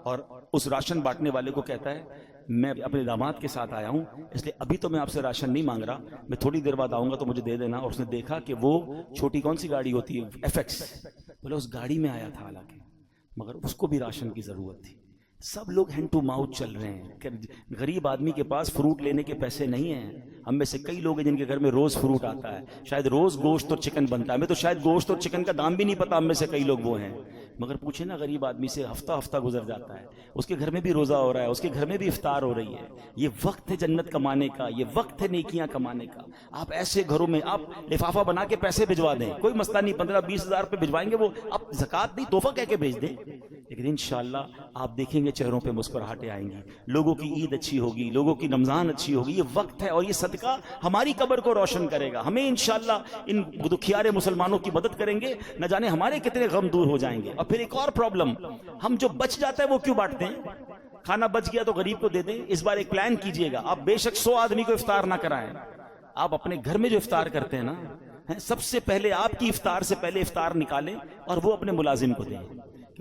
اور اس راشن بانٹنے والے کو کہتا ہے میں اپنے داماد کے ساتھ آیا ہوں، اس لیے ابھی تو میں آپ سے راشن نہیں مانگ رہا، میں تھوڑی دیر بعد آؤں گا تو مجھے دے دینا. اور اس نے دیکھا کہ وہ چھوٹی کون سی گاڑی ہوتی ہے FX، بولے اس گاڑی میں آیا تھا حالانکہ، مگر اس کو بھی راشن کی ضرورت تھی. سب لوگ ہینڈ ٹو ماؤتھ چل رہے ہیں کہ غریب آدمی کے پاس فروٹ لینے کے پیسے نہیں ہیں. ہم میں سے کئی لوگ ہیں جن کے گھر میں روز فروٹ آتا ہے، شاید روز گوشت اور چکن بنتا ہے. ہمیں تو شاید گوشت اور چکن کا دام بھی نہیں پتا، ہم میں سے کئی لوگ وہ ہیں. مگر پوچھیں نا غریب آدمی سے، ہفتہ گزر جاتا ہے، اس کے گھر میں بھی روزہ ہو رہا ہے، اس کے گھر میں بھی افطار ہو رہی ہے. یہ وقت ہے جنت کمانے کا، یہ وقت ہے نیکیاں کمانے کا. آپ ایسے گھروں میں آپ لفافہ بنا کے پیسے بھجوا دیں، کوئی مسئلہ نہیں، 15-20 ہزار پہ بھجوائیں گے وہ، آپ زکوٰۃ نہیں تحفہ کہہ کے بھیج دیں، لیکن انشاءاللہ آپ دیکھیں گے چہروں پہ مسکراہٹیں آئیں گی، لوگوں کی عید اچھی ہوگی، لوگوں کی رمضان اچھی ہوگی. یہ وقت ہے اور یہ صدقہ ہماری قبر کو روشن کرے گا. ہمیں انشاءاللہ ان دکھیارے مسلمانوں کی مدد کریں گے، نہ جانے ہمارے کتنے غم دور ہو جائیں گے. اور پھر ایک اور پرابلم، ہم جو بچ جاتا ہے وہ کیوں بانٹتے ہیں؟ کھانا بچ گیا تو غریب کو دے دیں. اس بار ایک پلان کیجئے گا، آپ بے شک 100 آدمی کو افطار نہ کرائیں، آپ اپنے گھر میں جو افطار کرتے ہیں نا، سب سے پہلے آپ کی افطار سے پہلے افطار نکالیں اور وہ اپنے ملازم کو دیں،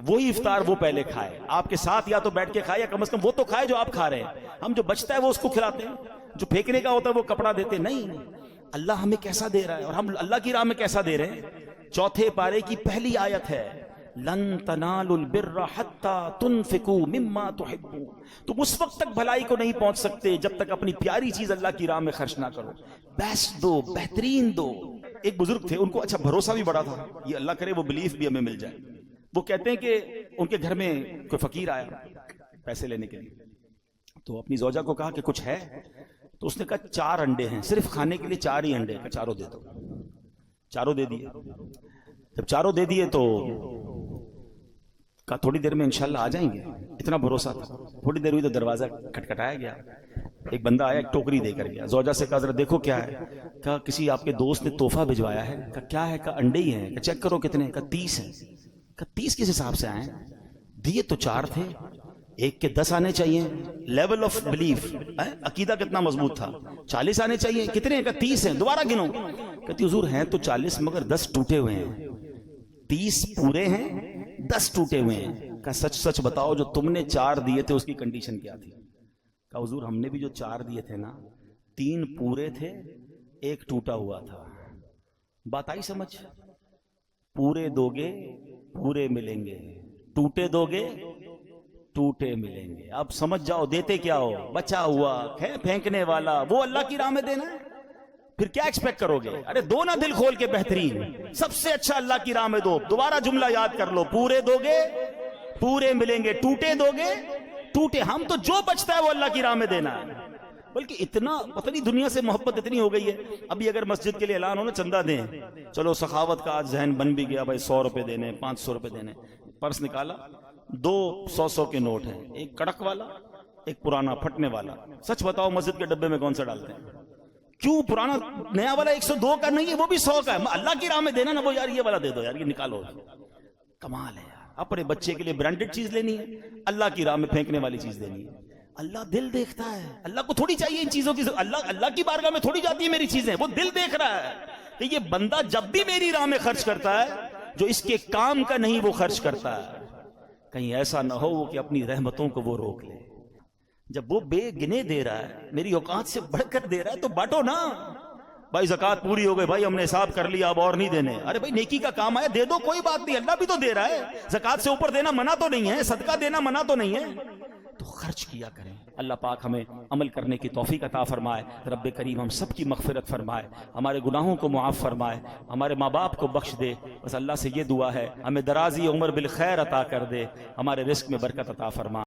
وہی افطار وہ پہلے کھائے. آپ کے ساتھ یا تو بیٹھ کے کھائے یا کم از کم وہ تو کھائے جو آپ کھا رہے ہیں. ہم جو بچتا ہے وہ اس کو کھلاتے ہیں، جو پھینکنے کا ہوتا ہے وہ کپڑا دیتے نہیں. اللہ ہمیں کیسا دے رہا ہے اور ہم اللہ کی راہ میں کیسا دے رہے ہیں. 4 پارے کی پہلی آیت ہے لن تنالوا البر حتى تنفقوا مما تحبون. تم اس وقت تک بھلائی کو نہیں پہنچ سکتے جب تک اپنی پیاری چیز اللہ کی راہ میں خرچ نہ کرو. بیسٹ دو، بہترین دو. ایک بزرگ تھے، ان کو اچھا بھروسہ بھی بڑا تھا، یہ اللہ کرے وہ بلیف بھی ہمیں مل جائے. وہ کہتے ہیں کہ ان کے گھر میں کوئی فقیر آیا پیسے لینے کے لیے، تو اپنی زوجہ کو کہا کہ کچھ ہے، تو اس نے کہا 4 انڈے ہیں، صرف کھانے کے لیے 4 ہی انڈے، کہ 4 دے دو. 4 دے دیے. جب 4 دے دیے تو کہا تھوڑی دیر میں انشاءاللہ آ جائیں گے. اتنا بھروسہ تھا. تھوڑی دیر ہوئی تو دروازہ کھٹکھٹایا گیا، ایک بندہ آیا، ایک ٹوکری دے کر گیا. زوجہ سے کہا ذرا دیکھو کیا ہے. کہا کسی آپ کے دوست نے تحفہ بھجوایا ہے. کہا کیا ہے؟ کہا انڈے ہی ہیں. کہا چیک کرو کتنے. کہا 30 ہیں. کہا 30 کس حساب سے آئے؟ دیے تو 4 تھے، ایک کے 10 آنے چاہیے. لیول آف بلیف، عقیدہ کتنا مضبوط تھا. 40 آنے چاہیے. کتنے؟ کہا 30 ہیں. دوبارہ گنو. کہتی حضور ہیں تو 40 مگر 10 ٹوٹے ہوئے ہیں. 30 پورے ہیں، 10 ٹوٹے ہوئے ہیں. کہا سچ سچ بتاؤ جو تم نے 4 دیے تھے اس کی کنڈیشن کیا تھی؟ کہا حضور ہم نے بھی جو 4 دیے تھے نا، 3 پورے تھے، 1 ٹوٹا ہوا تھا. بات آئی سمجھ؟ پورے دو گے پورے ملیں گے، ٹوٹے دو گے ٹوٹے ملیں گے. اب سمجھ جاؤ دیتے کیا ہو؟ بچا ہوا ہے پھینکنے والا، وہ اللہ کی راہ میں دینا ہے. پھر کیا ایکسپیکٹ کرو گے؟ ارے دو نا دل کھول کے بہترین، سب سے اچھا اللہ کی راہ میں دو. دوبارہ جملہ یاد کر لو، پورے دو گے پورے ملیں گے، ٹوٹے دو گے ٹوٹے. ہم تو جو بچتا ہے وہ اللہ کی راہ میں دینا ہے. بلکہ اتنا پتہ نہیں دنیا سے محبت اتنی ہو گئی ہے. ابھی اگر مسجد کے لیے اعلان ہو نا چندہ دیں، چلو سخاوت کا آج ذہن بن بھی گیا بھائی 100 روپے دینے، 500 روپے دینے. پرس نکالا، 2 100 کے نوٹ ہیں، ایک کڑک والا ایک پرانا پھٹنے والا. سچ بتاؤ مسجد کے ڈبے میں کون سا ڈالتے ہیں؟ کیوں؟ پرانا نیا والا 102 کا نہیں ہے، وہ بھی 100 کا ہے. اللہ کی راہ میں دینا نا، وہ یار یہ والا دے دو یار، یہ نکالو. کمال ہے یار. اپنے بچے کے لیے برانڈڈ چیز لینی ہے، اللہ کی راہ میں پھینکنے والی چیز لینی ہے. اللہ دل دیکھتا ہے. اللہ کو تھوڑی چاہیے ان چیزوں کی، اللہ کی بارگاہ میں تھوڑی جاتی ہے میری چیزیں. وہ دل دیکھ رہا ہے کہ یہ بندہ جب بھی میری راہ میں خرچ کرتا ہے جو اس کے کام کا نہیں وہ خرچ کرتا ہے. کہیں ایسا نہ ہو کہ اپنی رحمتوں کو وہ روک لے. جب وہ بے گنے دے رہا ہے، میری اوقات سے بڑھ کر دے رہا ہے، تو بانٹو نا. بھائی زکوٰۃ پوری ہو گئی، بھائی ہم نے حساب کر لیا اب اور نہیں دینے. ارے بھائی نیکی کا کام آیا دے دو، کوئی بات نہیں، اللہ بھی تو دے رہا ہے. زکوٰۃ سے اوپر دینا منع تو نہیں ہے، صدقہ دینا منع تو نہیں ہے. تو خرچ کیا کریں. اللہ پاک ہمیں عمل کرنے کی توفیق عطا فرمائے. رب کریم ہم سب کی مغفرت فرمائے, ہمارے گناہوں کو معاف فرمائے, ہمارے ماں باپ کو بخش دے. بس اللہ سے یہ دعا ہے ہمیں درازی عمر بالخیر عطا کر دے, ہمارے رزق میں برکت عطا فرمائے.